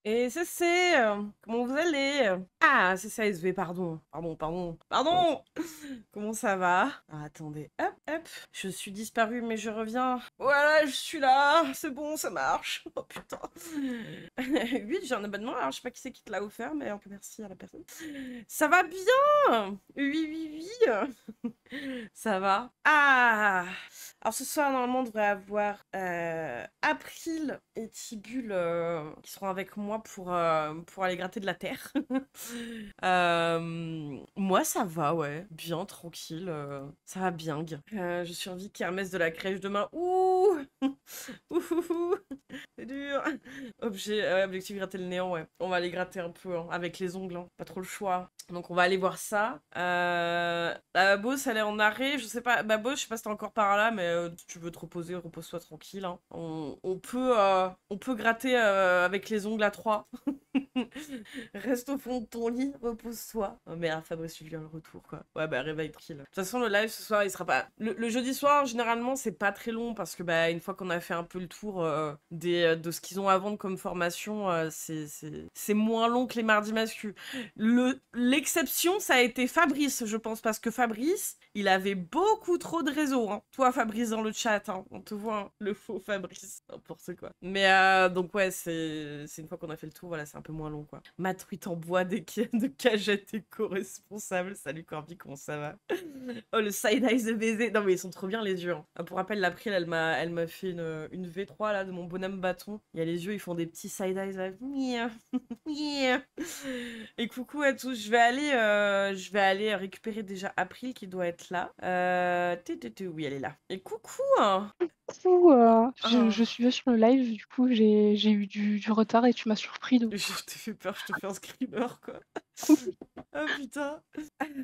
Et comment vous allez? Ah, c'est ça, SV, pardon. Pardon. Comment ça va? Ah, attendez, hop. Je suis disparue, mais je reviens. Voilà, je suis là. C'est bon, ça marche. Oh putain. Oui, j'ai un abonnement. Alors, je sais pas qui c'est qui te l'a offert, mais en tout cas, merci à la personne. Ça va bien? Oui. Ça va? Ah! Alors ce soir, normalement, on devrait avoir April et Tibule qui seront avec moi pour aller gratter de la terre. Moi, ça va, ouais. Bien, tranquille. Ça va bien. Je survis Kermesse de la crèche demain. Ouh! Ouh! C'est dur. Objectif gratter le néant, ouais. On va aller gratter un peu hein, avec les ongles, hein. Pas trop le choix. Donc on va aller voir ça. La Beauce, elle est en arrêt. Je sais pas. Beauce, je sais pas si t'es encore par là, mais si tu veux te reposer, repose-toi tranquille. Hein. On peut gratter avec les ongles à 3. Reste au fond de ton lit, repose-toi. Oh merde, Fabrice Julien, le retour, quoi. Ouais, bah réveille tranquille. De toute façon, le live ce soir, il sera pas. Le jeudi soir, généralement, c'est pas très long parce que, bah, une fois qu'on a fait un peu le tour de ce qu'ils ont à vendre comme formation, c'est moins long que les mardis mascus. L'exception, ça a été Fabrice, je pense, parce que Fabrice, il avait beaucoup trop de réseau. Hein. Toi, Fabrice, dans le chat, hein, on te voit, hein, le faux Fabrice, n'importe quoi. Mais donc, ouais, c'est une fois qu'on a fait le tour, voilà, c'est un peu moins long, quoi. Ma truite en bois de cagette éco-responsable. Salut Corby, comment ça va? Oh, le side-eye de baiser. Non, mais ils sont trop bien, les yeux. Hein. Pour rappel, l'April, elle m'a fait une V3, là, de mon bonhomme bâton. Il y a les yeux, ils font des petits side-eyes, là. Et coucou à tous, je vais aller récupérer déjà April qui doit être là. Oui, elle est là. Et coucou hein. Du coup, Oh. je suivais sur le live, du coup j'ai eu du retard et tu m'as surpris donc. Je t'ai fait peur, je te fais un screamer quoi. Oh putain.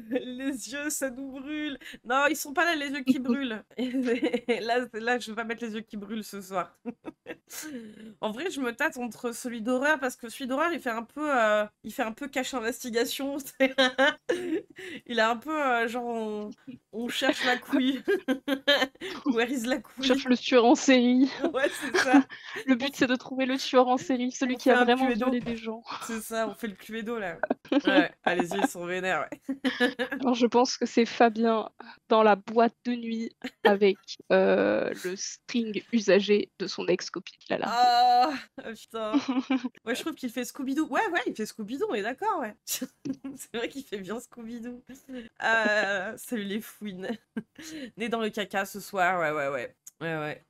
Les yeux, ça nous brûle. Non, ils sont pas là les yeux qui brûlent. Là, je vais pas mettre les yeux qui brûlent ce soir. En vrai, je me tâte entre celui d'horreur parce que celui d'horreur, il fait un peu cache investigation. Il a un peu genre on cherche la couille. Where is la On couille? cherche le tueur en série. Ouais, c'est ça. Le On but fait, c'est de trouver le tueur en série, celui on qui fait a un vraiment Cluedo. violé des gens. C'est ça, on fait le Cluedo là. Ouais, ah, les yeux ils sont vénères, ouais. Alors je pense que c'est Fabien dans la boîte de nuit avec, le string usagé de son ex-copine qu'il a largué. Ah putain. Ouais, je trouve qu'il fait Scooby-Doo. Ouais, il fait Scooby-Doo, on est d'accord, ouais. C'est vrai qu'il fait bien Scooby-Doo. Salut les fouines. Né dans le caca ce soir, ouais.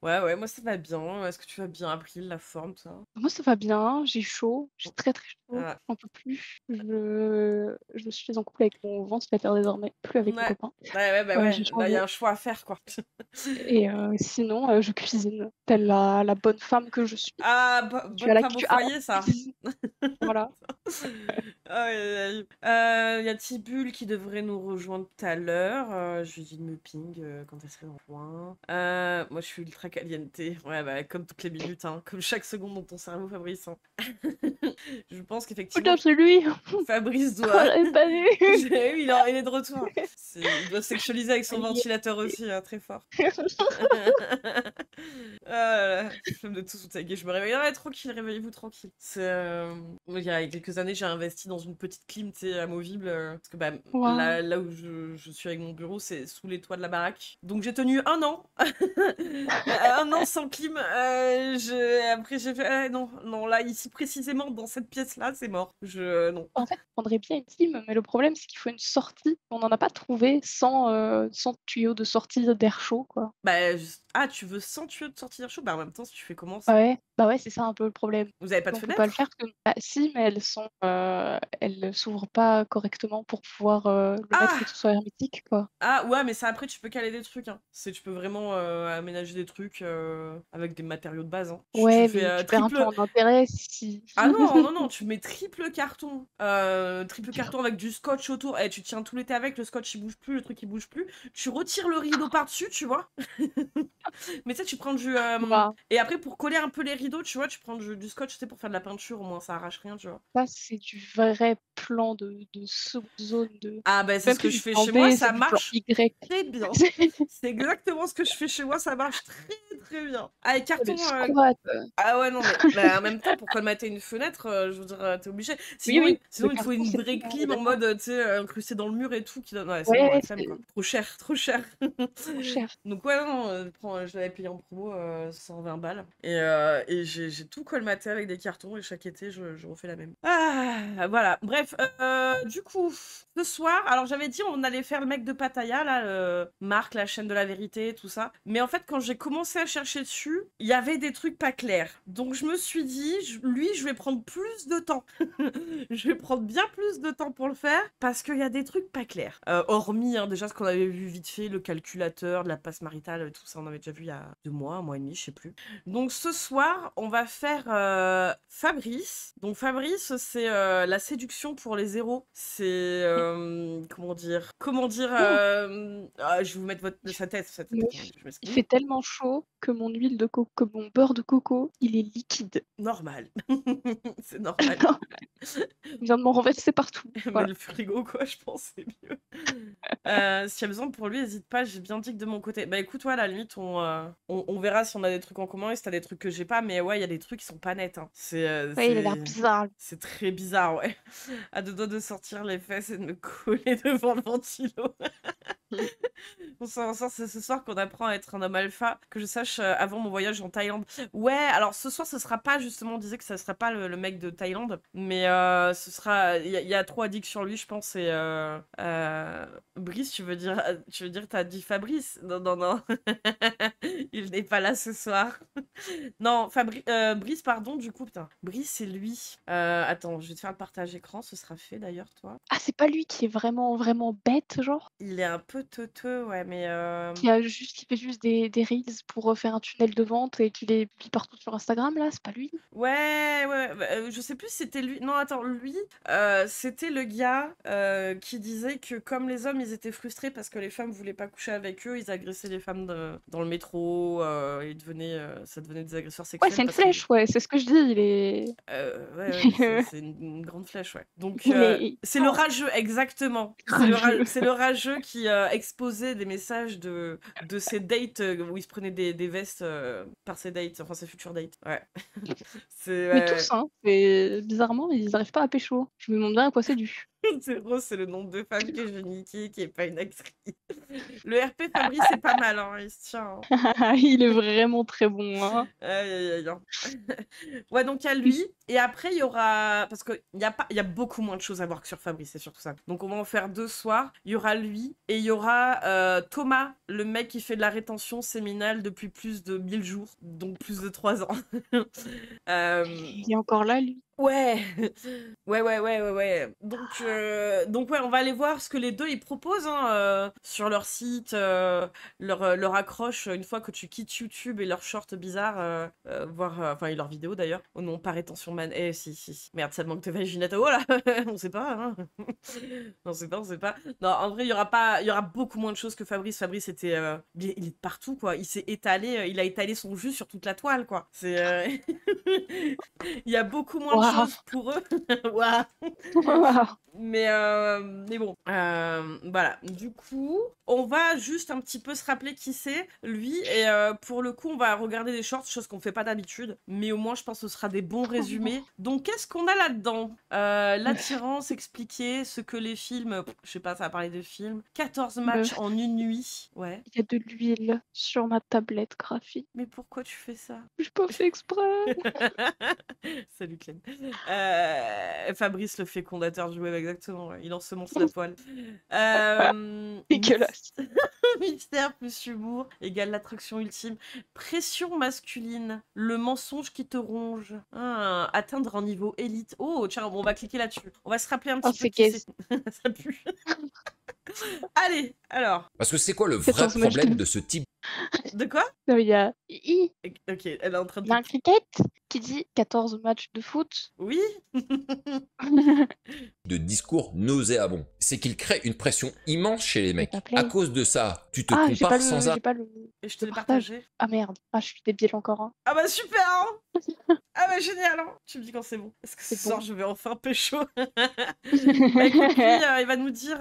Ouais, moi ça va bien. Est-ce que tu vas bien, April, la forme, ça? Moi ça va bien, j'ai chaud, j'ai très, très chaud, Ah, j'en peux plus. Je suis en couple avec mon ventilateur désormais, plus avec mon ouais. copain. Bah ouais. J'ai Là, il y a changé un choix à faire, quoi. et sinon, je cuisine, telle la bonne femme que je suis. Ah, Tu à bonne laquelle femme au tu as foyer, ça. voilà. Aïe, aïe, aïe. Y a Tibule qui devrait nous rejoindre tout à l'heure. Je lui dis de me ping quand elle serait dans le coin. Moi, je suis ultra caliente. Ouais, bah, comme toutes les minutes, hein. Comme chaque seconde dans ton cerveau, Fabrice. Hein. Je pense qu'effectivement, Putain, c'est lui! Fabrice Oh, doit. j'avais pas vu! Oui, il est de retour. Il doit sexualiser avec son Ça y est. ventilateur aussi, hein, très fort. Ah là là, flemme de tout sous-taguer, je me réveille. Ouais, tranquille, réveillez-vous tranquille. Il y a quelques années, j'ai investi dans une petite clim, tu sais, amovible. Parce que bah, Waouh! là où je suis avec mon bureau, c'est sous les toits de la baraque. Donc j'ai tenu un an. Un an sans clim. Après, j'ai fait. Non, là, ici précisément, dans cette pièce-là, c'est mort. Non. En fait, on prendrait bien une clim, mais le problème, c'est qu'il faut une sortie. On n'en a pas trouvé sans tuyau de sortie d'air chaud, quoi. Bah, ah, tu veux 100 tuyaux de sortie d'air chaud? Bah, en même temps, si tu fais comment ça? Bah ouais, c'est ça un peu le problème. Vous avez pas de On peut pas le fenêtre? faire parce que bah si, mais elles s'ouvrent pas correctement pour pouvoir, le mettre et que Ah! ce soit hermétique, quoi. Ah ouais, mais ça après tu peux caler des trucs. Hein. Tu peux vraiment aménager des trucs avec des matériaux de base. Hein. Tu Ouais, fais mais tu perds un peu triple. en intérêt si Ah non, tu mets triple carton. Triple carton avec du scotch autour. Et tu tiens tout l'été avec, le scotch il bouge plus, le truc il bouge plus. Tu retires le rideau par-dessus, tu vois. Mais tu sais, tu prends du. Waouh, Et après, pour coller un peu les rideaux, tu vois, tu prends du scotch, tu sais, pour faire de la peinture, au moins ça arrache rien, tu vois. ça c'est du vrai plan de seconde zone de Ah bah c'est même ce que plus je du fais plan chez moi, B, ça c'est du plan marche Y. très bien. C'est exactement ce que je fais chez moi, ça marche très Très bien. Ah, et Le carton. squat. Ah ouais, non, mais en même temps, pour colmater une fenêtre, je veux dire, t'es obligé. Oui, Sinon, oui, le il te faut carton, une c'est vraie bon, on est clim en d'accord. mode, tu sais, incrustée dans le mur et tout. Qui donne... Ouais, c'est bon, Ouais, la flemme, quoi. c'est Trop cher, trop cher. trop cher. Donc ouais, non, je l'avais payé en promo, 120 balles. Et j'ai tout colmaté avec des cartons et chaque été, je refais la même. Ah, voilà. Bref, du coup, ce soir, alors j'avais dit on allait faire le mec de Pattaya, là, Marc, la chaîne de la vérité, tout ça. Mais en fait, quand j'ai commencé à chercher dessus, il y avait des trucs pas clairs. Donc je me suis dit, lui, je vais prendre plus de temps. Je vais prendre bien plus de temps pour le faire parce qu'il y a des trucs pas clairs. Hormis, hein, déjà, ce qu'on avait vu vite fait, le calculateur, de la passe maritale, tout ça, on avait déjà vu il y a 2 mois, 1 mois et demi, je sais plus. Donc ce soir, on va faire Fabrice. Donc Fabrice, c'est la séduction pour les zéros. C'est comment dire Oh, je vais vous mettre sa tête, meuf, je il m'excuse. fait tellement chaud que mon huile de coco, que mon beurre de coco, il est liquide. Normal. C'est normal. Il vient de m'en renverser partout. Mais Voilà. le frigo, quoi, je pense, c'est mieux. S'il y a besoin pour lui, hésite pas, j'ai bien dit que de mon côté. Bah écoute, ouais, à la limite, on verra si on a des trucs en commun et si t'as des trucs que j'ai pas, mais ouais, il y a des trucs qui sont pas nets. Hein. Ouais, il a l'air bizarre. C'est très bizarre, ouais. À deux doigts de sortir les fesses et de me coller devant le ventilo. Bon, c'est ce soir qu'on apprend à être un homme alpha, que je sache avant mon voyage en Thaïlande. Ouais, alors ce soir, ce sera pas justement, on disait que ça sera pas le mec de Thaïlande, mais ce sera. Il y a trop à dire sur lui, je pense. Et Brice, tu veux dire, t'as dit Fabrice? Non, non, non. Il n'est pas là ce soir. Non, Brice, pardon, du coup, putain. Brice, c'est lui. Attends, je vais te faire le partage écran, ce sera fait d'ailleurs, toi. Ah, c'est pas lui qui est vraiment, vraiment bête, genre? Il est un peu teuteux, ouais, mais Qui fait juste des reels pour faire un tunnel de vente et qui les publie partout sur Instagram, là? C'est pas lui? ouais, ouais, bah, je sais plus si c'était lui. Non, attends, lui, c'était le gars qui disait que comme les hommes, ils étaient frustrés parce que les femmes voulaient pas coucher avec eux, ils agressaient les femmes dans le métro, ça devenait des agresseurs Ouais, sexuels c'est une parce que... flèche, ouais, c'est ce que je dis, il est Ouais, c'est une grande flèche, ouais. Donc, il est c'est le rageux, exactement. rageux. C'est le rageux qui exposait des messages de ses dates où il se prenait des vestes par ses dates, enfin ses futures dates. Ouais. C'est Mais ouais, tous, hein, bizarrement, ils arrivent pas à pécho. Je me demande bien à quoi c'est dû. c'est Rose, c'est le nom de femme que j'ai niqué, qui est pas une actrice. Le RP Fabrice, c'est pas mal, hein, il se tient. Hein. Il est vraiment très bon, hein. Aïe, aïe, aïe, hein. Ouais, donc il y a lui. Et après, il y aura. Parce qu'il y a beaucoup moins de choses à voir que sur Fabrice, c'est surtout ça. Donc on va en faire 2 soirs. Il y aura lui. Et il y aura Thomas, le mec qui fait de la rétention séminale depuis plus de 1000 jours. Donc plus de 3 ans. Il est encore là, lui. Ouais, ouais. Donc ouais, on va aller voir ce que les deux ils proposent hein, sur leur site, leur accroche une fois que tu quittes YouTube et leurs shorts bizarres, voir, enfin et leurs vidéos d'ailleurs. Oh non, pas rétention man. Eh si. Merde, ça manque de vaginette. Oh là, on sait pas. Hein. On sait pas. Non, en vrai, il y aura beaucoup moins de choses que Fabrice. Fabrice était, il est partout quoi. Il s'est étalé, il a étalé son jus sur toute la toile quoi. C'est il y a beaucoup moins de Waouh! choses pour eux. Waouh. Waouh! Mais bon, voilà. Du coup, on va juste un petit peu se rappeler qui c'est, lui. Et pour le coup, on va regarder des shorts, chose qu'on fait pas d'habitude. Mais au moins, je pense que ce sera des bons résumés. Donc, qu'est-ce qu'on a là-dedans? L'attirance expliquée, ce que les films... Je sais pas, ça va parler de films. 14 matchs Meuf, en une nuit. Ouais. il y a de l'huile sur ma tablette graphique. Mais pourquoi tu fais ça? J'ai pas fait exprès. Salut Clem. Fabrice le fécondateur du web, exactement. Ouais. Il ensemonce la poêle. Dégueulasse. Mystère plus humour égale l'attraction ultime. Pression masculine. Le mensonge qui te ronge. Ah, atteindre un niveau élite. Oh, tiens, bon, on va cliquer là-dessus. On va se rappeler un Oh, petit peu c'est qui gaze. c'est. Ça pue. Allez, alors. Parce que c'est quoi le vrai 14 matchs problème de... de ce type De quoi? Non, il y a... Ok, elle est en train de... Il y a un cricket qui dit 14 matchs de foot. Oui. de discours nauséabond? C'est qu'il crée une pression immense chez les J'ai mecs. pas play. À cause de ça, tu te Ah, j'ai pas compares sans arrêt. j'ai pas le... Et je te Le l'ai partage. partagé. Ah merde, ah, je suis débile encore. Hein. Ah bah super hein. Ah bah génial hein. Tu me dis quand c'est bon. Est-ce que ce C'est soir bon. je vais enfin pécho? Bah écoute, lui, il va nous dire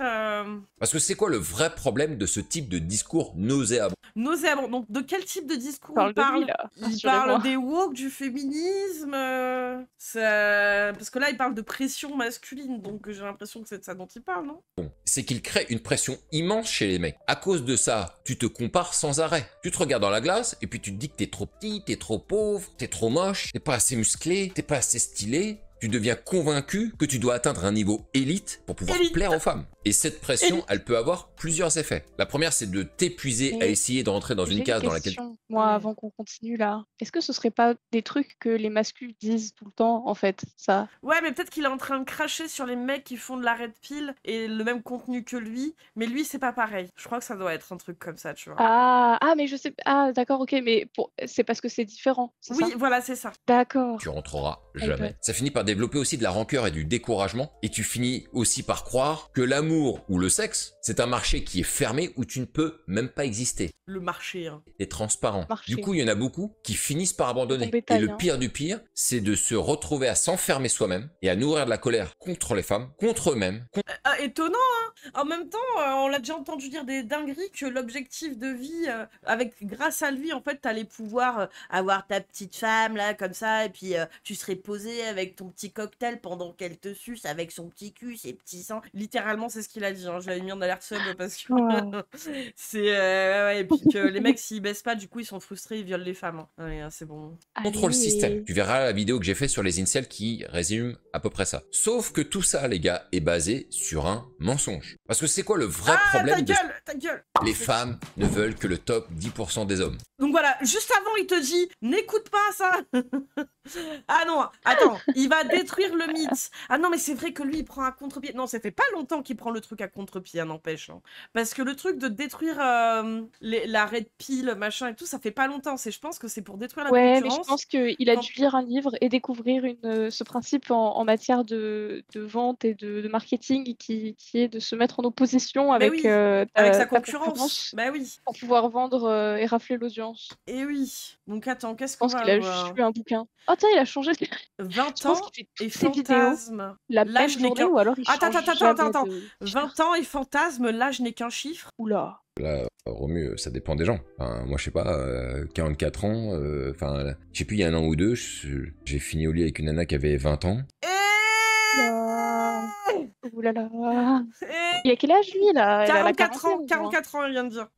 Parce que c'est quoi le vrai problème de ce type de discours nauséabond? nauséabond. Donc de quel type de discours il Parle de lui, parle? là, Il rassurez-moi. parle des woke, du féminisme parce que là il parle de pression masculine, donc j'ai l'impression que c'est de ça dont il parle, non? C'est qu'il crée une pression immense chez les mecs. À cause de ça, tu te compares sans arrêt. Tu te regardes dans la glace et puis tu te dis que t'es trop petit, t'es trop pauvre, t'es trop moche, t'es pas assez musclé, t'es pas assez stylé. Tu deviens convaincu que tu dois atteindre un niveau élite pour pouvoir Élite. plaire aux femmes. Et cette pression, Élite. elle peut avoir plusieurs effets. La première, c'est de t'épuiser à Mais essayer de rentrer dans j'ai une une case dans laquelle... question, moi, Ouais. avant qu'on continue là. Est-ce que ce serait pas des trucs que les masculins disent tout le temps, en fait, ça? Ouais, mais peut-être qu'il est en train de cracher sur les mecs qui font de la red pill et le même contenu que lui, mais lui c'est pas pareil. Je crois que ça doit être un truc comme ça, tu vois. Ah, mais je sais. Ah, d'accord, ok, mais c'est parce que c'est différent, c'est ça? Oui, voilà, c'est ça. D'accord. tu rentreras my jamais. God. Ça finit par développer aussi de la rancœur et du découragement, et tu finis aussi par croire que l'amour ou le sexe, c'est un marché qui est fermé où tu ne peux même pas exister. Le marché, hein. Et transparent. Marché. Du coup, il y en a beaucoup qui finissent par abandonner. Bon bétail, Et le hein. pire du pire, c'est de se retrouver à s'enfermer soi-même et à nourrir de la colère contre les femmes, contre eux-mêmes, Étonnant, hein. En même temps, on l'a déjà entendu dire des dingueries que l'objectif de vie, grâce à lui, en fait, t'allais pouvoir avoir ta petite femme, là, comme ça, et puis tu serais posé avec ton petit cocktail pendant qu'elle te suce avec son petit cul, ses petits seins. Littéralement, c'est ce qu'il a dit, hein. Je l'avais mis en alerte sub parce que Wow. c'est... ouais, et puis que les mecs, s'ils baissent pas, du coup, ils sont frustrés, ils violent les femmes. Hein. Ouais, c'est bon. contre le système. Allez. Tu verras la vidéo que j'ai fait sur les incels qui résume à peu près ça. Sauf que tout ça, les gars, est basé sur un mensonge. Parce que c'est quoi le vrai Ah, problème de... ta gueule. Les femmes ne veulent que le top 10% des hommes. Donc voilà, juste avant, il te dit, n'écoute pas ça. Ah non, attends, il va détruire le mythe. Ah non, mais c'est vrai que lui, il prend à contre-pied. Non, ça fait pas longtemps qu'il prend le truc à contre-pied, hein, n'empêche. Hein. Parce que le truc de détruire la red pill, machin et tout, ça fait pas longtemps. Je pense que c'est pour détruire la Ouais, mais je concurrence. pense qu'il a Quand- dû lire un livre et découvrir ce principe en matière de vente et de marketing qui est de se mettre en opposition Mais avec, oui, avec sa ta concurrence. Bah oui, pour pouvoir vendre et rafler l'audience. et oui. Donc attends, qu'est-ce Je qu'on pense va qu'il a voir juste lu un bouquin. Oh tiens, il a changé. Je 20 pense ans qu'il et fait toutes ses vidéos fantasme. la Là, même je n'ai journée qu'un... ou alors il Attends, change attends, jamais attends. de 20 ans et fantasme, là, je n'ai qu'un chiffre. Oula. Là, Romu, ça dépend des gens. Enfin, moi, je sais pas, 44 ans, enfin, je sais plus, il y a un an ou deux, j'ai fini au lit avec une nana qui avait 20 ans. Ah. Ouh là là. Et Il a quel âge lui là? Elle a la 44 ans, quarantaine, 44 ans, il vient de dire.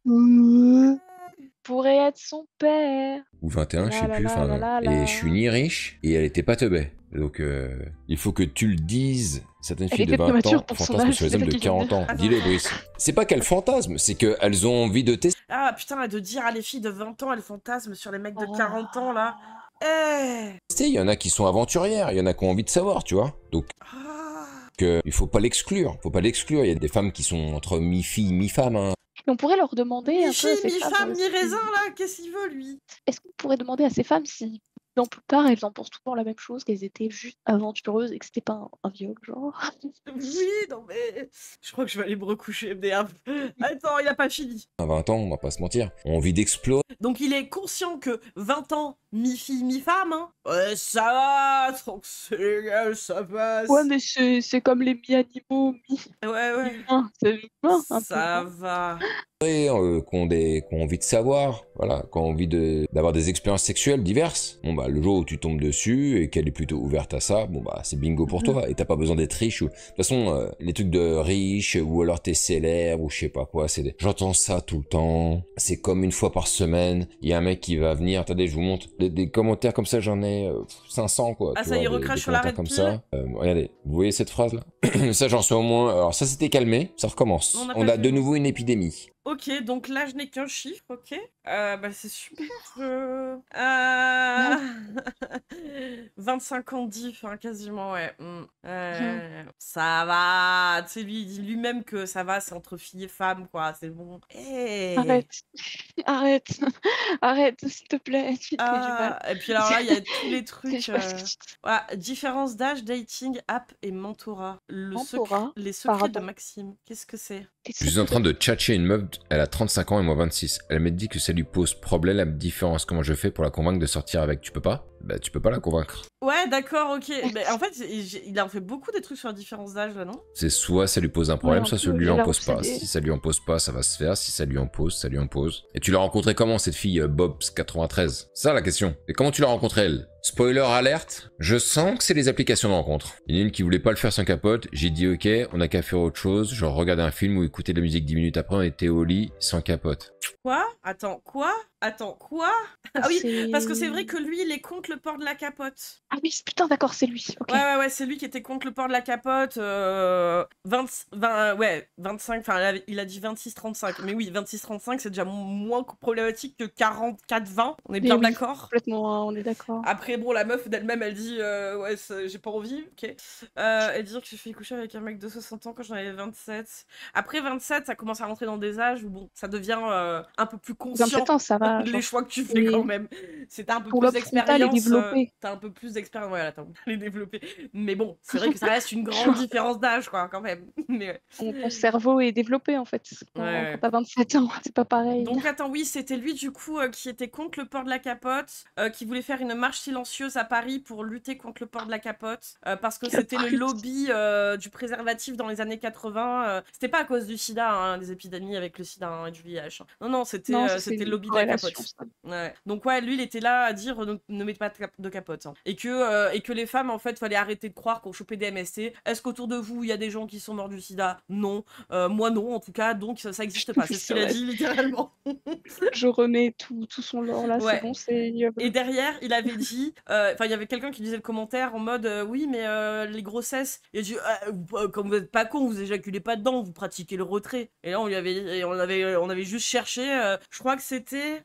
Pourrait être son père. Ou 21, je sais La plus, la enfin, la la la. et je suis ni riche, et elle était pas teubée. Donc, il faut que tu le dises. Certaines Elle filles de était 20 mature ans pour son fantasment âge, sur les c'est hommes ça de qu'il vient de 40 ans. dire. Dis-le, Brice. C'est pas qu'elles fantasment, c'est qu'elles ont envie de tester. Ah putain, de dire à les filles de 20 ans, elles fantasment sur les mecs de Oh. 40 ans, là. Eh Il y en a qui sont aventurières, il y en a qui ont envie de savoir, tu vois. Donc, Ah. il faut pas l'exclure. Faut pas l'exclure. Il y a des femmes qui sont entre mi-fille, mi-femme. Hein. Mais on pourrait leur demander un peu à Mi-fille, ces femmes. mi-femme, mi-raisin, là, qu'est-ce qu'il veut, lui? Est-ce qu'on pourrait demander à ces femmes si, dans plus tard, elles en pensent toujours la même chose, qu'elles étaient juste aventureuses et que c'était pas un viol, genre? Oui, non mais... Je crois que je vais aller me recoucher, merde. Attends, il a pas fini. À 20 ans, on va pas se mentir. On a envie d'explorer. Donc il est conscient que 20 ans, mi-fille, mi-femme, hein. Ouais, ça va, tranquille, ça passe. Ouais, mais c'est comme les mi-animaux, Ouais. mi-humains. C'est humain, un peu. Ça non va. Qui ont envie de savoir, voilà, qui ont envie d'avoir des expériences sexuelles diverses. Bon bah le jour où tu tombes dessus et qu'elle est plutôt ouverte à ça, bon bah c'est bingo pour toi et t'as pas besoin d'être riche. De toute façon, les trucs de riche ou alors t'es célèbre ou je sais pas quoi, j'entends ça tout le temps. C'est comme une fois par semaine, il y a un mec qui va venir. Attendez, je vous montre des commentaires comme ça, j'en ai 500 quoi. Ah tu ça y est, vois, recrache des sur la commentaires red comme pill. ça. Regardez, vous voyez cette phrase là? Ça j'en suis au moins. Alors ça s'était calmé, ça recommence. On a On pas a vu. de nouveau une épidémie. Ok, donc là je n'ai qu'un chiffre, ok. Bah c'est super. 25 ans de diff, hein, quasiment, ouais. Ça va. Tu sais, lui, il dit lui-même que ça va, c'est entre filles et femmes, quoi. C'est bon. Hey. Arrête. Arrête, s'il te plaît. Tu me fais du mal. Et puis alors là, il y a tous les trucs. Je sais pas ce que tu dis. Voilà, différence d'âge, dating, app et mentorat. Mentorat, Les secrets de pardon. Maxime. Qu'est-ce que c'est? Je suis en train de tchatcher une meuf, elle a 35 ans et moi 26. Elle m'a dit que ça lui pose problème la différence. Comment je fais pour la convaincre de sortir avec? Tu peux pas? Bah tu peux pas la convaincre. Ouais, d'accord, ok. Mais en fait, il en fait beaucoup des trucs sur la différence d'âge, là, non? C'est soit ça lui pose un problème, Ouais, soit un ça peu, lui il en a pose pas. obsédé. Si ça lui en pose pas, ça va se faire. Si ça lui en pose, ça lui en pose. Et tu l'as rencontrée comment cette fille, Bobs93? C'est ça la question. Et comment tu l'as rencontrée elle? Spoiler alerte, je sens que c'est les applications de rencontre. Il y en a une qui voulait pas le faire sans capote, j'ai dit ok, on a qu'à faire autre chose, genre regarder un film ou écouter de la musique 10 minutes après on était au lit sans capote. Quoi? Attends, quoi? Attends, quoi? Ah oui, C'est- parce que c'est vrai que lui, il est contre le port de la capote. Ah oui, putain, d'accord, c'est lui. Ok. Ouais, c'est lui qui était contre le port de la capote. 25, enfin, il a dit 26-35. Mais oui, 26-35, c'est déjà moins problématique que 44-20. On est bien oui, d'accord? Complètement, on est d'accord. Après, bon, la meuf d'elle-même, elle dit ouais, j'ai pas envie, ok. Elle dit que je suis coucher avec un mec de 60 ans quand j'en avais 27. Après 27, ça commence à rentrer dans des âges où bon, ça devient un peu plus conscient. 27 ans, ça va. Les genre, choix que tu fais mais quand même. C'est un peu pour plus lobe frontal est d'expérience. développé. T'as un peu plus d'expérience. Ouais, là, t'as les développé. Mais bon, c'est vrai que ça reste une grande différence d'âge, quoi, quand même. Mais ouais. Ton cerveau est développé en fait. Quand t'as 27 ans, c'est pas pareil. Donc attends, oui, c'était lui du coup qui était contre le port de la capote, qui voulait faire une marche silencieuse à Paris pour lutter contre le port de la capote, parce que c'était le lobby du préservatif dans les années 80. C'était pas à cause du sida, hein, des épidémies avec le sida hein, et du VIH. Non, non, c'était le lobby de la capote. Ouais. Donc ouais, lui, il était là à dire ne mettez pas de capote. Hein. Et que les femmes, en fait, fallait arrêter de croire qu'on chopait des MST. Est-ce qu'autour de vous, il y a des gens qui sont morts du sida? Non. Moi, non, en tout cas, donc ça existe pas. C'est ce qu'il a dit littéralement. Je remets tout son lore là, Ouais. c'est bon, c'est ignoble. Et derrière, il avait dit, enfin, il y avait quelqu'un qui disait le commentaire en mode oui, mais les grossesses. Il a dit comme vous êtes pas con, vous éjaculez pas dedans, vous pratiquez le retrait. Et là, on avait juste cherché. Je crois que c'était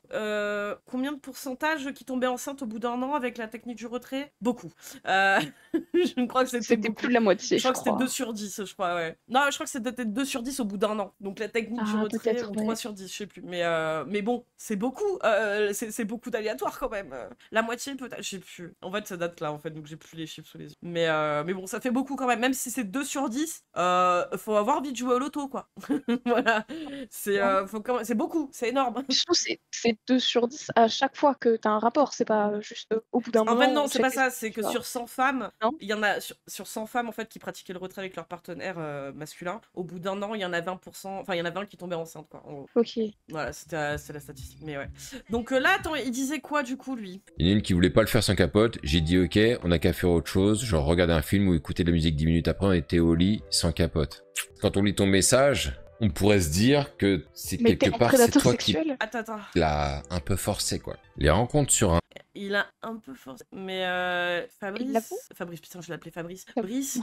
combien de pourcentage qui tombaient enceintes au bout d'un an avec la technique du retrait? Beaucoup. Je crois que c'était beaucoup. Plus de la moitié. Je crois que c'était 2 sur 10, je crois, ouais. Non, je crois que c'était 2 sur 10 au bout d'un an. Donc la technique du retrait, ou 3 sur 10, je sais plus. Mais bon, c'est beaucoup. C'est beaucoup d'aléatoires quand même. La moitié peut-être, je sais plus. En fait, ça date là, en fait, donc j'ai plus les chiffres sous les yeux. Mais bon, ça fait beaucoup quand même. Même si c'est 2 sur 10, faut avoir envie de jouer au loto, quoi. Voilà. C'est beaucoup, c'est énorme. Surtout, c'est 2 sur 10 à chaque fois que t'as un rapport. C'est pas juste au bout d'un moment. En fait, non, c'est pas ça. C'est que sur 100 femmes, non il y en a sur 100 femmes en fait qui pratiquaient le retrait avec leur partenaire masculin. Au bout d'un an, il y en a 20%. Enfin, il y en a 20 qui tombaient enceintes, quoi. Ok. Voilà, c'était la statistique. Mais ouais. Donc là, attends, il disait quoi du coup, lui? Il y en a une qui voulait pas le faire sans capote, j'ai dit ok, on a qu'à faire autre chose, genre regarder un film ou écouter de la musique 10 minutes après on était au lit sans capote. Quand on lit ton message, on pourrait se dire que c'est quelque part c'est toi qui Attends. l'a un peu forcé quoi. Les rencontres sur un... Il a un peu forcé. Mais Fabrice, putain, je l'appelais Fabrice. Brice.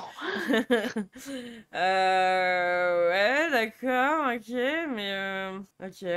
Ouais, d'accord, ok, mais ok.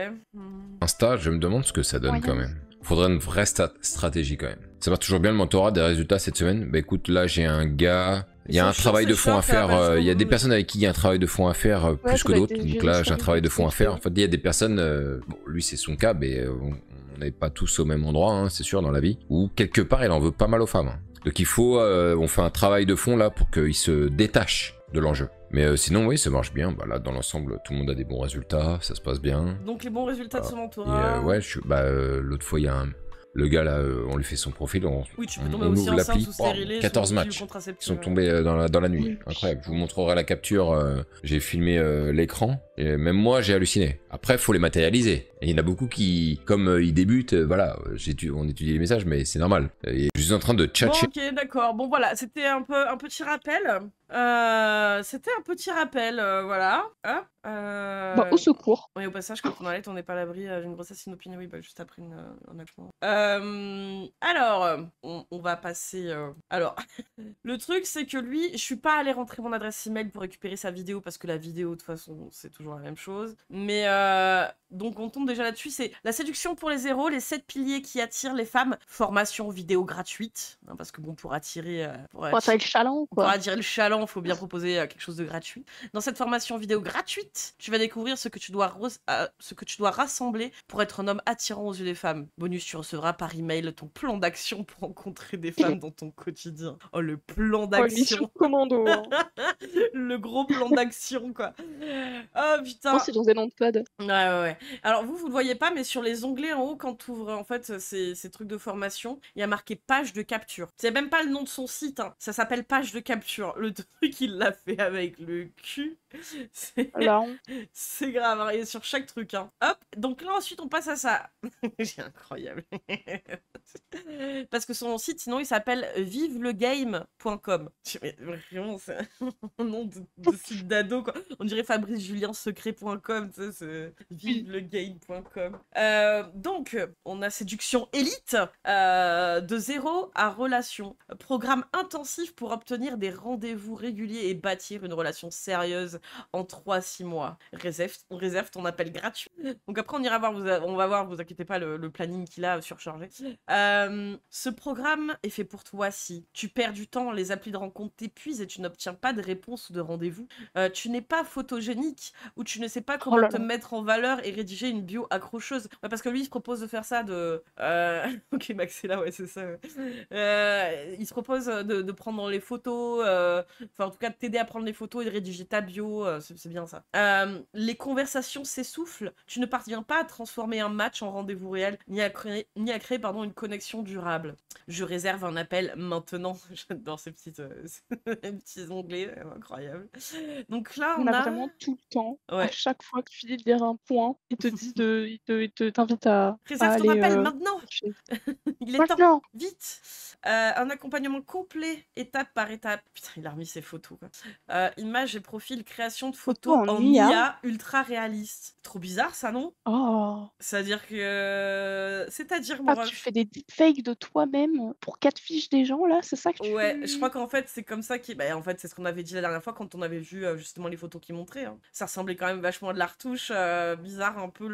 Insta, je me demande ce que ça donne quand même. Faudrait une vraie stratégie quand même. Ça va toujours bien le mentorat des résultats cette semaine. Bah écoute, là j'ai un gars... Il y a un travail de fond à faire. Il y a des personnes avec qui il y a un travail de fond à faire plus que d'autres. Donc là, j'ai un travail de fond à faire. En fait, il y a des personnes. Bon, lui, c'est son cas, mais on n'est pas tous au même endroit, hein, c'est sûr, dans la vie. Où quelque part, il en veut pas mal aux femmes. Hein. Donc il faut. On fait un travail de fond là pour qu'il se détache de l'enjeu. Mais sinon, oui, ça marche bien. Bah, là, dans l'ensemble, tout le monde a des bons résultats. Ça se passe bien. Donc les bons résultats de son mentorat. Et ouais, l'autre fois, il y a un. Le gars là, on lui fait son profil, on ouvre l'appli, 14 matchs qui sont tombés dans la nuit. Incroyable, je vous montrerai la capture, j'ai filmé l'écran, et même moi j'ai halluciné. Après, il faut les matérialiser. Et il y en a beaucoup qui, comme ils débutent, voilà, on étudie les messages, mais c'est normal. Et je suis en train de tchatcher. Bon, ok, d'accord. Bon, voilà, c'était un petit rappel. Voilà. Bon, au secours. Oui, au passage, quand on allait, on n'est pas à l'abri d'une grossesse inopinée, oui, bah, juste après un accouchement. Alors, on va passer... Alors, le truc, c'est que lui, je suis pas allée rentrer mon adresse email pour récupérer sa vidéo, parce que la vidéo, de toute façon, c'est toujours la même chose. Mais, donc, on tombe déjà là-dessus, c'est la séduction pour les héros, les 7 piliers qui attirent les femmes, formation vidéo gratuite, hein, parce que bon, pour attirer, Ça va être chaland, pour quoi. attirer le chaland, il faut bien proposer quelque chose de gratuit. Dans cette formation vidéo gratuite, tu vas découvrir ce que tu dois rassembler pour être un homme attirant aux yeux des femmes. Bonus, tu recevras par email ton plan d'action pour rencontrer des femmes dans ton quotidien. Oh, le plan Oh, mission d'action. commando. Hein. Le gros plan d'action, quoi. Oh, putain. Oh, c'est dans un code. Ouais. Alors, vous le voyez pas, mais sur les onglets en haut, quand tu ouvres en fait ces trucs de formation, il y a marqué page de capture. C'est même pas le nom de son site, hein. Ça s'appelle page de capture. Le truc, il l'a fait avec le cul. Là, C'est grave, hein. Et sur chaque truc, hein. Hop, donc là, ensuite, on passe à ça. C'est incroyable. Parce que son site, sinon, il s'appelle vivelegame.com. Mais vraiment, c'est un nom de site d'ado, quoi. On dirait fabricejulien-secret.com, tu sais, c'est vivelegame.com. Donc, on a séduction élite, de 0 à relation. Programme intensif pour obtenir des rendez-vous réguliers et bâtir une relation sérieuse en 3-6 mois. On réserve ton appel gratuit. Donc après, on ira voir, on va voir, vous inquiétez pas, le planning qu'il a surchargé. Ce programme est fait pour toi si tu perds du temps, les applis de rencontre t'épuisent et tu n'obtiens pas de réponse ou de rendez-vous. Tu n'es pas photogénique ou tu ne sais pas comment te mettre en valeur et rédiger une bio accrocheuse. Ouais, parce que lui, il se propose de faire ça de... Ok, Max, c'est là, ouais, c'est ça. Ouais. Il se propose de prendre les photos, enfin en tout cas de t'aider à prendre les photos et de rédiger ta bio, c'est bien ça. Les conversations s'essoufflent, tu ne parviens pas à transformer un match en rendez-vous réel, ni à créer une connexion durable. Je réserve un appel maintenant. J'adore ces petits onglets, incroyable. Donc là, on a vraiment tout le temps. Ouais. À chaque fois que tu dis de dire un point, ils te disent t'invitent à réserve ton aller, appel maintenant. Il est temps. Vite. Un accompagnement complet, étape par étape. Putain, il a remis ses photos, quoi. Images et profils, création de photos en IA ultra réaliste. Trop bizarre, ça, non? Oh. C'est-à-dire que... C'est-à-dire, moi, tu fais des deepfakes de toi-même pour 4 fiches des gens, là? C'est ça que tu... Ouais, je crois qu'en fait, c'est comme ça bah, en fait, c'est ce qu'on avait dit la dernière fois quand on avait vu justement les photos qu'il montrait. Hein. Ça ressemblait quand même vachement à de la retouche. Bizarre un peu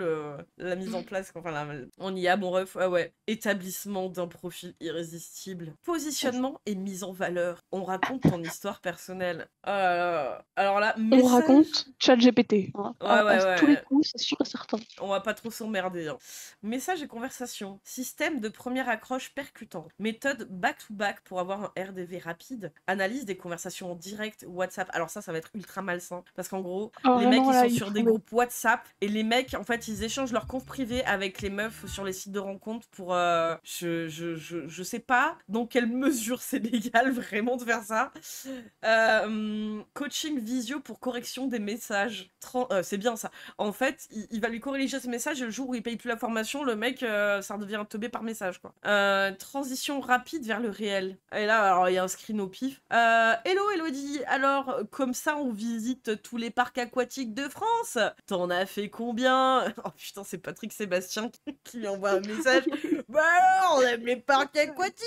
la mise en place. Enfin, on y a, mon ref. Ouais. Établissement d'un profil irrésistible. Positionnement et mise en valeur. On raconte ton histoire personnelle. Alors là, message... On raconte ChatGPT. Hein. Ouais. Tous les coups, c'est sûr et certain. On va pas trop s'emmerder. Hein. Message et conversation. Système de première accroche percutant. Méthode back-to-back pour avoir un RDV rapide. Analyse des conversations en direct WhatsApp. Alors ça va être ultra malsain. Parce qu'en gros, les mecs, ils sont sur des groupes WhatsApp. Et les mecs, en fait, ils échangent leurs comptes privés avec les meufs sur les sites de rencontres pour... Je sais pas dans quelle mesure c'est légal vraiment de faire ça. Coaching visio pour correction des messages. C'est bien ça. En fait, il va lui corriger ce message et le jour où il paye plus la formation, le mec, ça devient un teubé par message, quoi. Transition rapide vers le réel. Et là, alors, il y a un screen au pif. Hello, Elodie. Alors, comme ça, on visite tous les parcs aquatiques de France. T'en as fait combien? Oh putain, c'est Patrick Sébastien qui lui envoie un message. Bah alors, on aime les parcs aquatiques.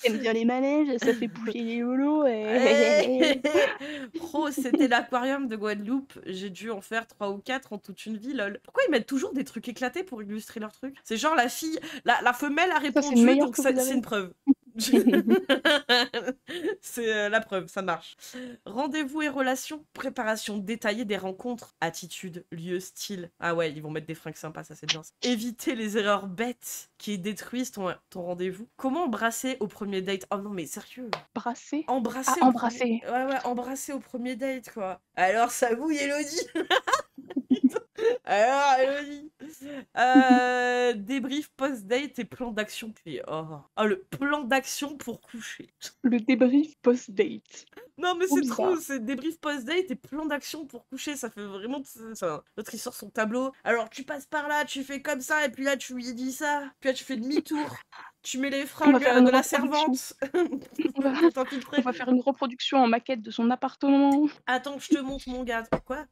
J'aime bien les manèges, ça fait bouger les lolos. Oh, c'était l'aquarium de Guadeloupe. J'ai dû en faire 3 ou 4 en toute une vie, lol. Pourquoi ils mettent toujours des trucs éclatés pour illustrer leur truc? C'est genre la fille, la femelle a répondu, donc c'est une preuve. C'est la preuve, ça marche. Rendez-vous et relations, préparation détaillée des rencontres, attitude, lieu, style. Ah ouais, ils vont mettre des fringues sympas, ça c'est bien. Éviter les erreurs bêtes qui détruisent ton rendez-vous. Comment embrasser au premier date? Oh non mais sérieux. Embrasser? Embrasser. Embrasser. Ouais, embrasser au premier date, quoi. Alors ça vous, Elodie? Alors, Elodie, débrief post-date et plan d'action. Oh, le plan d'action pour coucher. Le débrief post-date. Non, mais c'est trop, c'est débrief post-date et plan d'action pour coucher. Ça fait vraiment... L'autre, il sort son tableau. Alors, tu passes par là, tu fais comme ça, et puis là, tu lui dis ça. Puis là, tu fais demi-tour. Tu mets les fringues de la servante. On va faire une reproduction en maquette de son appartement. Attends, je te montre mon gars. Quoi?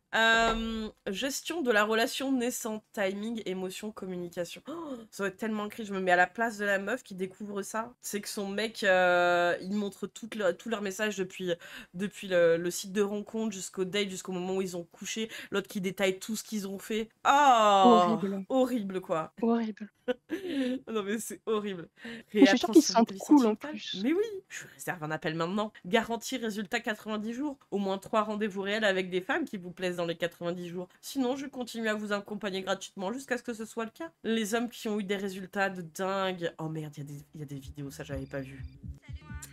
Gestion de la relation naissante, timing feeling, émotion, communication. Oh, ça va être tellement cringe. Je me mets à la place de la meuf qui découvre ça. C'est que son mec, il montre tous leurs messages depuis le site de rencontre jusqu'au date, jusqu'au moment où ils ont couché. L'autre qui détaille tout ce qu'ils ont fait. Oh, Horrible. horrible quoi. Horrible. Non mais c'est horrible. Mais je suis sûre qu'ils se sentent cool en plus. Mais oui, je réserve un appel maintenant. Garantie résultat 90 jours. Au moins 3 rendez-vous réels avec des femmes qui vous plaisent dans les 90 jours. Sinon, je continue à vous accompagner gratuitement jusqu'à ce que ce soit le cas. Les hommes qui ont eu des résultats de dingue. Oh merde, il y a des vidéos, ça j'avais pas vu.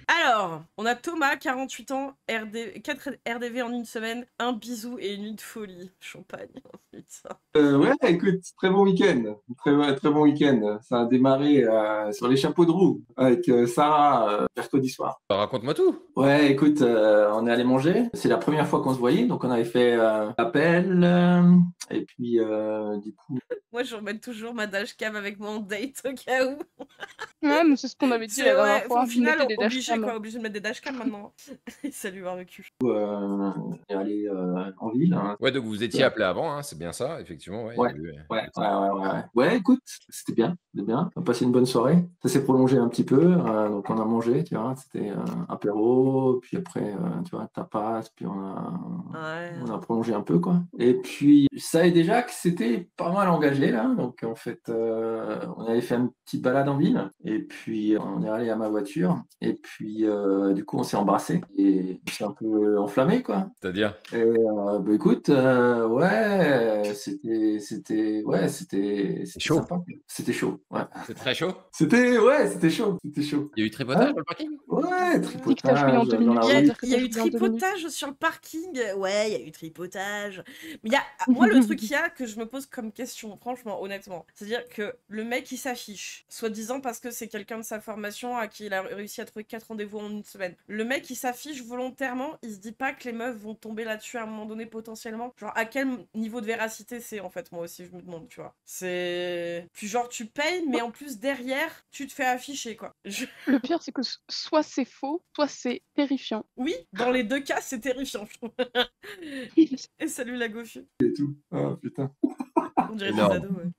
Alors, on a Thomas, 48 ans, 4 RDV en une semaine, un bisou et une nuit de folie. Champagne, oh, putain. Ouais, écoute, très bon week-end. Très bon week-end. Ça a démarré sur les chapeaux de roue avec Sarah mercredi soir. Raconte-moi tout. Ouais, écoute, on est allé manger. C'est la première fois qu'on se voyait, donc on avait fait appel. Et puis, du coup. Moi, je remets toujours ma dashcam avec mon date au cas où. Ouais, mais c'est ce qu'on avait dit la dernière fois. Au final, des obligé de mettre des dashcams maintenant. Salut, barbecue. On est allé en ville. Hein. Ouais, donc vous étiez appelé avant, hein, c'est bien ça, effectivement. Ouais, écoute, c'était bien. On a passé une bonne soirée. Ça s'est prolongé un petit peu. Donc on a mangé, tu vois, c'était apéro, puis après, tu vois, tapas, puis on a prolongé un peu, quoi. Et puis, ça et déjà que c'était pas mal engagé, là. Donc en fait, on avait fait une petite balade en ville, et puis on est allé à ma voiture, et puis du coup, on s'est embrassé, et c'est un peu enflammé, quoi. C'est-à-dire? Et bah écoute, ouais, c'était chaud. sympa. C'était chaud, ouais. C'est très chaud? C'était chaud. Il y a eu tripotage sur le parking? Ouais, tripotage dans dans la minutes. rue. Il y a eu tripotage sur le parking. Ouais, il y a eu tripotage. Mais moi, le truc qu'il y a que je me pose comme question, franchement, honnêtement, c'est-à-dire que le mec, il s'affiche, soi-disant parce que c'est quelqu'un de sa formation à qui il a réussi à trouver 4 rendez-vous en une semaine. Le mec, il s'affiche volontairement, il se dit pas que les meufs vont tomber là-dessus à un moment donné potentiellement. Genre, à quel niveau de véracité c'est, en fait, moi aussi, je me demande, tu vois. C'est... Puis genre, tu payes, mais en plus, derrière, tu te fais afficher, quoi. Le pire, c'est que soit c'est faux, soit c'est terrifiant. Oui, dans les deux cas, c'est terrifiant, je trouve. Et salut la Gofu. Et tout. Ah, putain. On dirait des Énorme. ados, ouais.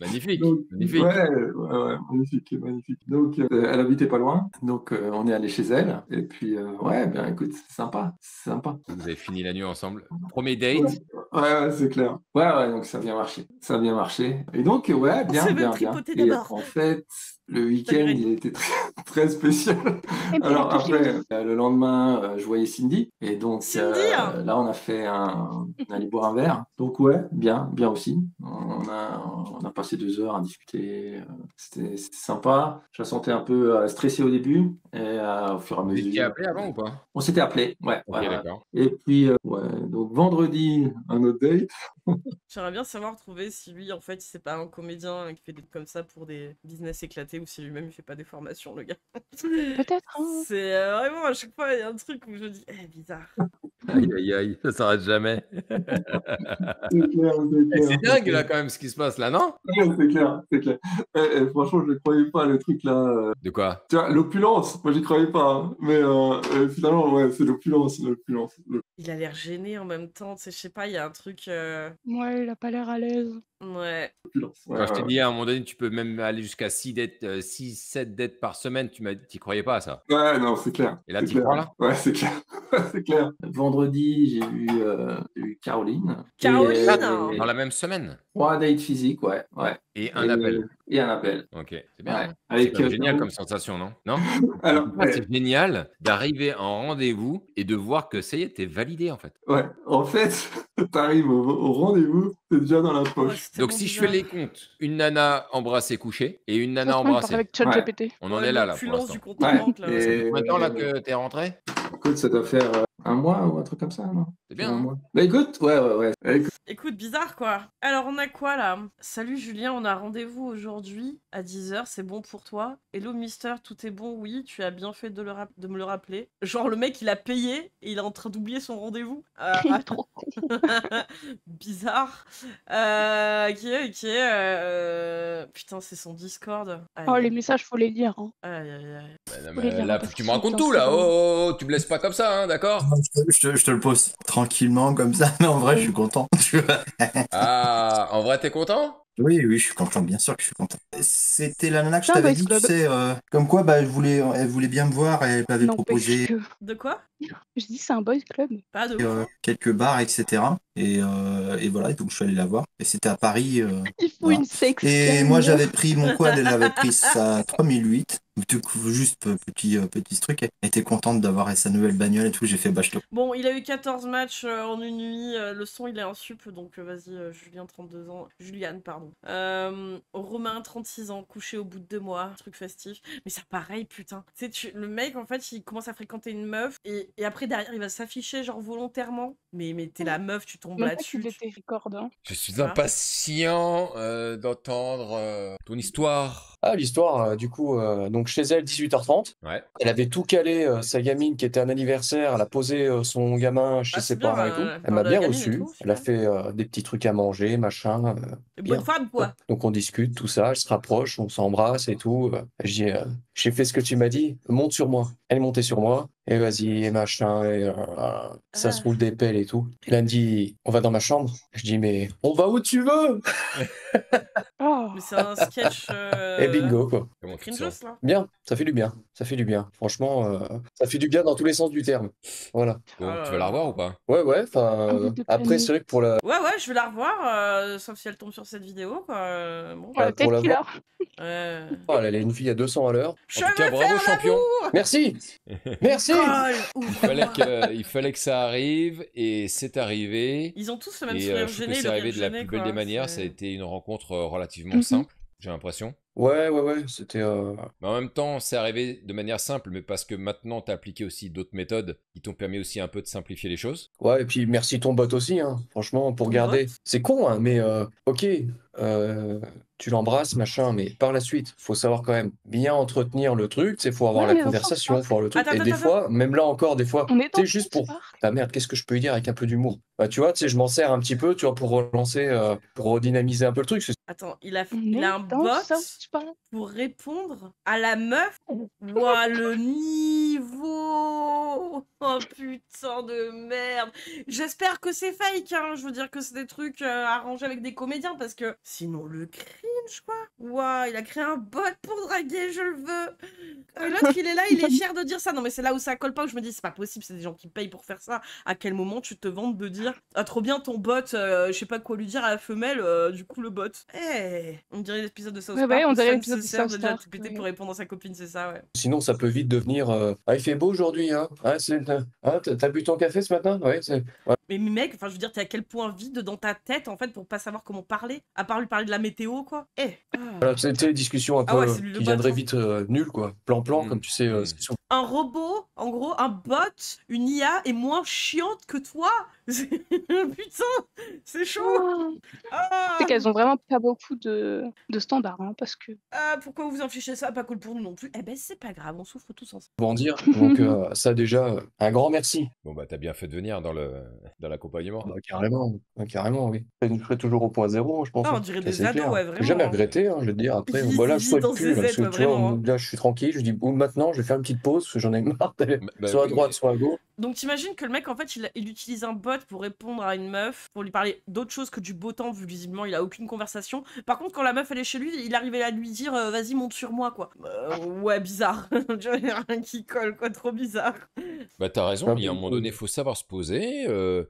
Magnifique, Donc, magnifique. Ouais, magnifique. Donc, elle habitait pas loin, donc on est allé chez elle, et puis, ouais, bien écoute, c'est sympa. Vous avez fini la nuit ensemble. Premier date. Ouais, c'est clair. Ouais, donc ça a bien marché. Et donc, ouais, bien. tripoter Et d'abord. en fait, le week-end, il était très, très spécial. Et puis, Alors après, le lendemain, je voyais Cindy, et donc là, on a fait on allait boire un verre. Donc ouais, bien aussi. On a passé 2 heures à discuter. C'était sympa. Je la sentais un peu stressée au début, et au fur et à Vous mesure. étiez appelé avant ou pas? On s'était appelé, ouais. Ok, d'accord. Et puis, donc vendredi, un autre date. J'aimerais bien savoir, trouver si lui, en fait, c'est pas un comédien qui fait des comme ça pour des business éclatés ou si lui-même il fait pas des formations, le gars. Peut-être. Hein. C'est vraiment à chaque fois, il y a un truc où je dis, bizarre. Aïe, ça s'arrête jamais. C'est clair. C'est dingue là quand même ce qui se passe là, non? Ouais, c'est clair. Franchement, je ne croyais pas le truc là. De quoi? Tu vois, l'opulence, moi j'y croyais pas. Hein. Mais finalement, ouais, c'est l'opulence. Il a l'air gêné en même temps, tu sais, je sais pas, il y a un truc... Ouais, il a pas l'air à l'aise. Ouais. Quand je t'ai dit à un moment donné, tu peux même aller jusqu'à 6-7 dates par semaine, tu t'y croyais pas à ça? Ouais, non, c'est clair. Et là, t'y crois là? Ouais, c'est clair. C'est clair. Vendredi, j'ai eu Caroline. Caroline Dans la même semaine? 3 dates physiques, ouais. Et un appel? Et un appel. Ok, c'est bien. Ouais. Hein. Avec, C'est génial comme sensation, non? Non? Alors, C'est génial d'arriver en rendez-vous et de voir que ça y est, t'es validé en fait. Ouais, en fait, t'arrives au rendez-vous, t'es déjà dans la poche. Donc si je fais les comptes, une nana embrassée couchée et une nana Franchement, il part embrassée. avec ChatGPT. On en est là pour l'instant. Du compte en banque, là. Et- Ça fait combien de temps là que t'es rentré? Écoute, ça doit faire un mois ou un truc comme ça, non? C'est bien, Un hein? mois. Bah écoute, ouais. Écoute, bizarre quoi. Alors on a quoi là? Salut Julien, on a rendez-vous aujourd'hui à 10h, c'est bon pour toi? Hello Mister, tout est bon? Oui, tu as bien fait de me le rappeler. Genre le mec il a payé et il est en train d'oublier son rendez-vous. Il est trop con. Bizarre. Ok. Putain, c'est son Discord. Aïe. Oh, les messages, faut les lire. Hein. Aïe. Bah, non, Faut les mais lire, là, parce tu qu'ils me sont racontes tout là. inspirants. Oh, tu me laisses pas comme ça, hein, d'accord? je te le pose tranquillement comme ça, mais en vrai, je suis content. Ah, en vrai, t'es content? Oui, oui, je suis content, bien sûr que je suis content. C'était la nana que je C'est un t'avais boys dit, tu club. sais, comme quoi bah, elle voulait bien me voir et elle m'avait N'empêche proposé que. De quoi? Je dis c'est un boys club. Pas de ouf, hein. quelques bars, etc. Et voilà, et donc je suis allé la voir. Et c'était à Paris, Il faut voilà. une sex Et cam. moi, j'avais pris mon quad, elle avait pris sa 3008. Du coup, juste petit truc. Elle était contente d'avoir sa nouvelle bagnole et tout. J'ai fait, bah, je te... Bon, il a eu 14 matchs en une nuit. Le son, il est en sup, donc vas-y, Julien, 32 ans. Juliane, pardon. Romain, 36 ans, couché au bout de 2 mois. Truc festif. Mais ça, pareil, putain. Tu sais, le mec, en fait, il commence à fréquenter une meuf. Et après, derrière, il va s'afficher, genre, volontairement. Mais t'es la meuf, tu tombes Même pas là-dessus. qu'il était record. Hein. Je suis Voilà. impatient d'entendre ton histoire. Ah, l'histoire, du coup, donc chez elle, 18h30. Ouais. Elle avait tout calé, sa gamine qui était un anniversaire. Elle a posé son gamin chez Ah, ses c'est bien, parents et tout. Elle parle m'a de la bien gamine et reçu. tout, Elle a super. fait des petits trucs à manger, machin. Bonne Bien. femme, quoi. Donc on discute, tout ça. Elle se rapproche, on s'embrasse et tout. Je dis, j'ai fait ce que tu m'as dit, monte sur moi. Elle est montée sur moi. Et vas-y, et machin. Et ça se roule des pelles et tout. Elle me dit, on va dans ma chambre. Je dis, mais on va où tu veux. Oh. Mais c'est un sketch. Et bingo, quoi. Comment tu te sens? Cringeos, là. Bien, ça fait du bien. Ça fait du bien. Franchement, ça fait du bien dans tous les sens du terme. Voilà. Donc, tu vas la revoir ou pas? Ouais, ouais. Enfin, Envie de après, planer. c'est vrai que pour la, Ouais, je vais la revoir, sauf si elle tombe sur cette vidéo, quoi. Bon, pour Peut-être la qu'il voir, ouais. elle est une fille à 200 à l'heure. En tout cas, bravo, champion. Merci. Merci. Il fallait que ça arrive et c'est arrivé. Ils ont tous le même Et sourire je trouve gêné, que c'est le arrivé rire de la gêné, plus belle quoi. des manières. Ça a C'est- été une rencontre relativement Mhm. simple, j'ai l'impression. Ouais, ouais, ouais. C'était. Mais en même temps, c'est arrivé de manière simple, mais parce que maintenant, tu as appliqué aussi d'autres méthodes qui t'ont permis aussi un peu de simplifier les choses. Ouais, et puis merci ton bot aussi, hein. Franchement, pour Ton garder. bot C'est con, hein, mais ok. Tu l'embrasses, machin, mais par la suite, faut savoir quand même bien entretenir le truc, tu sais, faut avoir Ouais, la mais dans le conversation, sens, faut avoir le truc. Attends, Et des attends, fois, même là encore, des fois, on est tu sais, dans juste le pour. parc. Ah merde, qu'est-ce que je peux lui dire avec un peu d'humour? Bah, tu vois, tu sais, je m'en sers un petit peu, tu vois, pour relancer, pour redynamiser un peu le truc. Attends, On il est a un dans bot South Park. pour répondre à la meuf. Ouah, le niveau! Oh putain de merde! J'espère que c'est fake, hein. Je veux dire que c'est des trucs arrangés avec des comédiens parce que sinon le cringe, quoi. Ouah, il a créé un bot pour draguer, je le veux. Et l'autre, il est là, il est fier de dire ça. Non, mais c'est là où ça colle pas, où je me dis, c'est pas possible, c'est des gens qui payent pour faire ça. À quel moment tu te vantes de dire, ah, trop bien ton bot, je sais pas quoi lui dire à la femelle, du coup, le bot. Eh, on dirait l'épisode de South Ouais, Park. ouais, on où dirait Sam l'épisode se de sert South de Park, ChatGPT ouais. pour répondre à sa copine, c'est ça, ouais. Sinon, ça peut vite devenir ah, il fait beau aujourd'hui, hein? Ah, t'as bu ton café ce matin? Ouais, c'est. Ouais. Mais mec, enfin, je veux dire, t'es à quel point vide dans ta tête, en fait, pour pas savoir comment parler, à part lui parler de la météo, quoi. Eh. Voilà, c'était des discussions un Ah ouais, peu c'est lui le qui bot, viendraient hein. vite nulles, quoi. Plan-plan, comme tu sais. c'est sûr. Un robot, en gros, un bot, une IA est moins chiante que toi. Putain, c'est chaud. Ah, C'est qu'elles ont vraiment pas beaucoup de standards, hein, parce que. ah, pourquoi vous infligez ça? Pas cool pour nous non plus. Eh ben, c'est pas grave, on souffre tous ensemble. Comment dire? Donc, ça, déjà, un grand merci. Bon, bah, t'as bien fait de venir dans l'accompagnement. Bah, carrément, carrément, oui. Je serai toujours au point zéro, je pense. Ah, on hein. dirait Ça, des c'est ados, clair. ouais, J'ai vraiment, jamais hein. regretté, hein, je vais te dire. Après, Vis- bah, là, je vis souhaite dans plus, ses là, parce aides, que ouais, tu vois, vraiment, hein. là, je suis tranquille. Je dis, bon, maintenant, je vais faire une petite pause, parce que j'en ai marre d'aller Bah soit à oui, droite, mais- soit à gauche. Donc t'imagines que le mec, en fait, il utilise un bot pour répondre à une meuf, pour lui parler d'autre chose que du beau temps, vu que visiblement il a aucune conversation. Par contre, quand la meuf elle est chez lui, il arrivait à lui dire vas-y, monte sur moi, quoi. Ouais, bizarre. Tu vois, y a rien qui colle, quoi, trop bizarre. Bah t'as raison, Ah, mais à un oui, moment oui. donné, faut savoir se poser,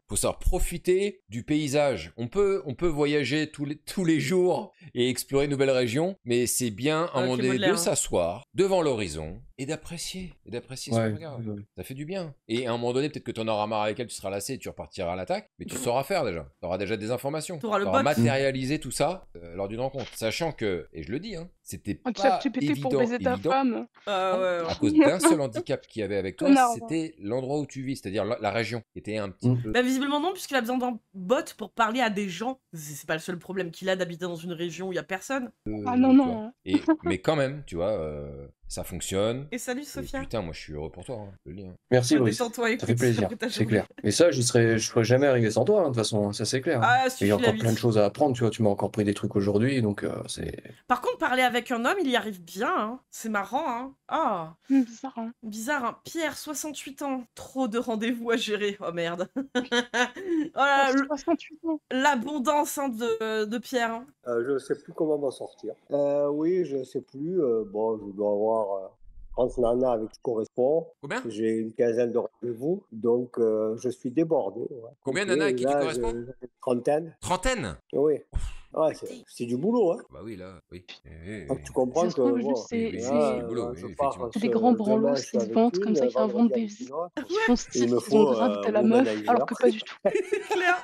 faut savoir profiter du paysage. On peut voyager tous les jours et explorer de nouvelles régions, mais c'est bien à un moment Ok, donné Baudelaire, de hein. s'asseoir devant l'horizon et d'apprécier ce Ouais, qu'on regarde. ouais. Ça fait du bien. Et à un moment donné, peut-être que tu en auras marre avec elle, tu seras lassé, tu repartiras à l'attaque, mais tu sauras faire déjà. Tu auras déjà des informations. T'auras le T'auras bot. matérialisé tout ça lors d'une rencontre. Sachant que, et je le dis, hein, c'était Un pas ChatGPT pour baiser ta évident. femme. Ouais. À cause d'un seul handicap qu'il y avait avec toi, Connard, c'était l'endroit où tu vis, c'est-à-dire la région, qui était un petit peu... Bah visiblement non, puisqu'il a besoin d'un bot pour parler à des gens. C'est pas le seul problème qu'il a d'habiter dans une région où il y a personne. Ah non, tu vois. non. Mais quand même, tu vois, ça fonctionne. Et salut Et Sophia. putain, moi je suis heureux pour toi, hein, je le dis. Hein. Merci, Loïs. Détends-toi, Ça écoute, fait plaisir, après ta c'est journée. clair. Et ça, je serais jamais arrivé sans toi, hein, de toute façon, ça c'est clair. Ah, Il y suffit a la encore vie. plein de choses à apprendre, tu vois, tu m'as encore pris des trucs aujourd'hui, donc c'est... Par contre, parler avec avec un homme, il y arrive bien, hein. C'est marrant, hein. Ah, Bizarre, hein. bizarre, hein. Pierre, 68 ans. Trop de rendez-vous à gérer. Oh merde. Oh là là, 68 ans. l'abondance hein, de Pierre. Hein. Je ne sais plus comment m'en sortir. Oui, je ne sais plus. Bon, je dois avoir 30 nanas avec qui je correspond. Combien? J'ai une quinzaine de rendez-vous, donc je suis débordé. Ouais. Combien de Complet. nanas avec qui tu Là, corresponds? j'en ai une trentaine. Trentaine? Oui. Ouais, c'est du boulot, hein. Bah oui, là, oui. Donc tu comprends Ça se trouve, que bon, juste, Oui, oui, c'est c'est là, du boulot, je oui, pars effectivement. c'est des grands branlos demain, je suis qui se avec vantent comme ça, une, qui inventent vendredi des avec vies. une autre. Qui font Il style me qu'ils ont faut grave de la womanizer. meuf, alors que pas du tout. C'est clair.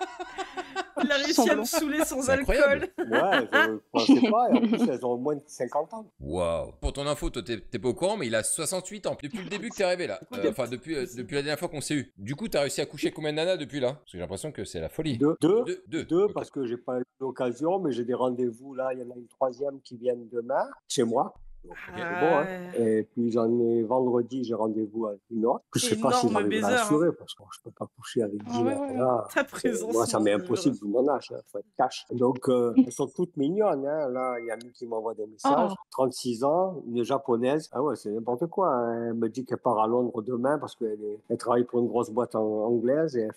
Il a réussi à Semblant. me saouler sans C'est incroyable. alcool. Ouais, je pensais pas. Et en plus, elles ont moins de 50 ans. Waouh. Pour ton info, toi, t'es pas au courant, mais il a 68 ans. Depuis le début que t'es arrivé là. Enfin, depuis la dernière fois qu'on s'est eu. Du coup, t'as réussi à coucher combien de nanas depuis là? Parce que j'ai l'impression que c'est la folie. Deux. Deux. Ok. Parce que j'ai pas eu l'occasion, mais j'ai des rendez-vous là. Il y en a une troisième qui vient demain, chez moi. Donc, c'est bon, hein. Et puis j'en ai vendredi, j'ai rendez-vous avec une autre. Je sais pas si Énorme j'arriverai à baiser, assurer, parce que je peux pas coucher avec 10 Ah ouais, mecs ouais. là. Ta présence. Moi, ça m'est sensible. impossible vu mon âge, hein, faut être cash. Donc, elles sont toutes mignonnes. Hein. Là, il y a une qui m'envoie des messages. Oh. 36 ans, une japonaise. Ah ouais, c'est n'importe quoi. Hein. Elle me dit qu'elle part à Londres demain parce elle travaille pour une grosse boîte anglaise et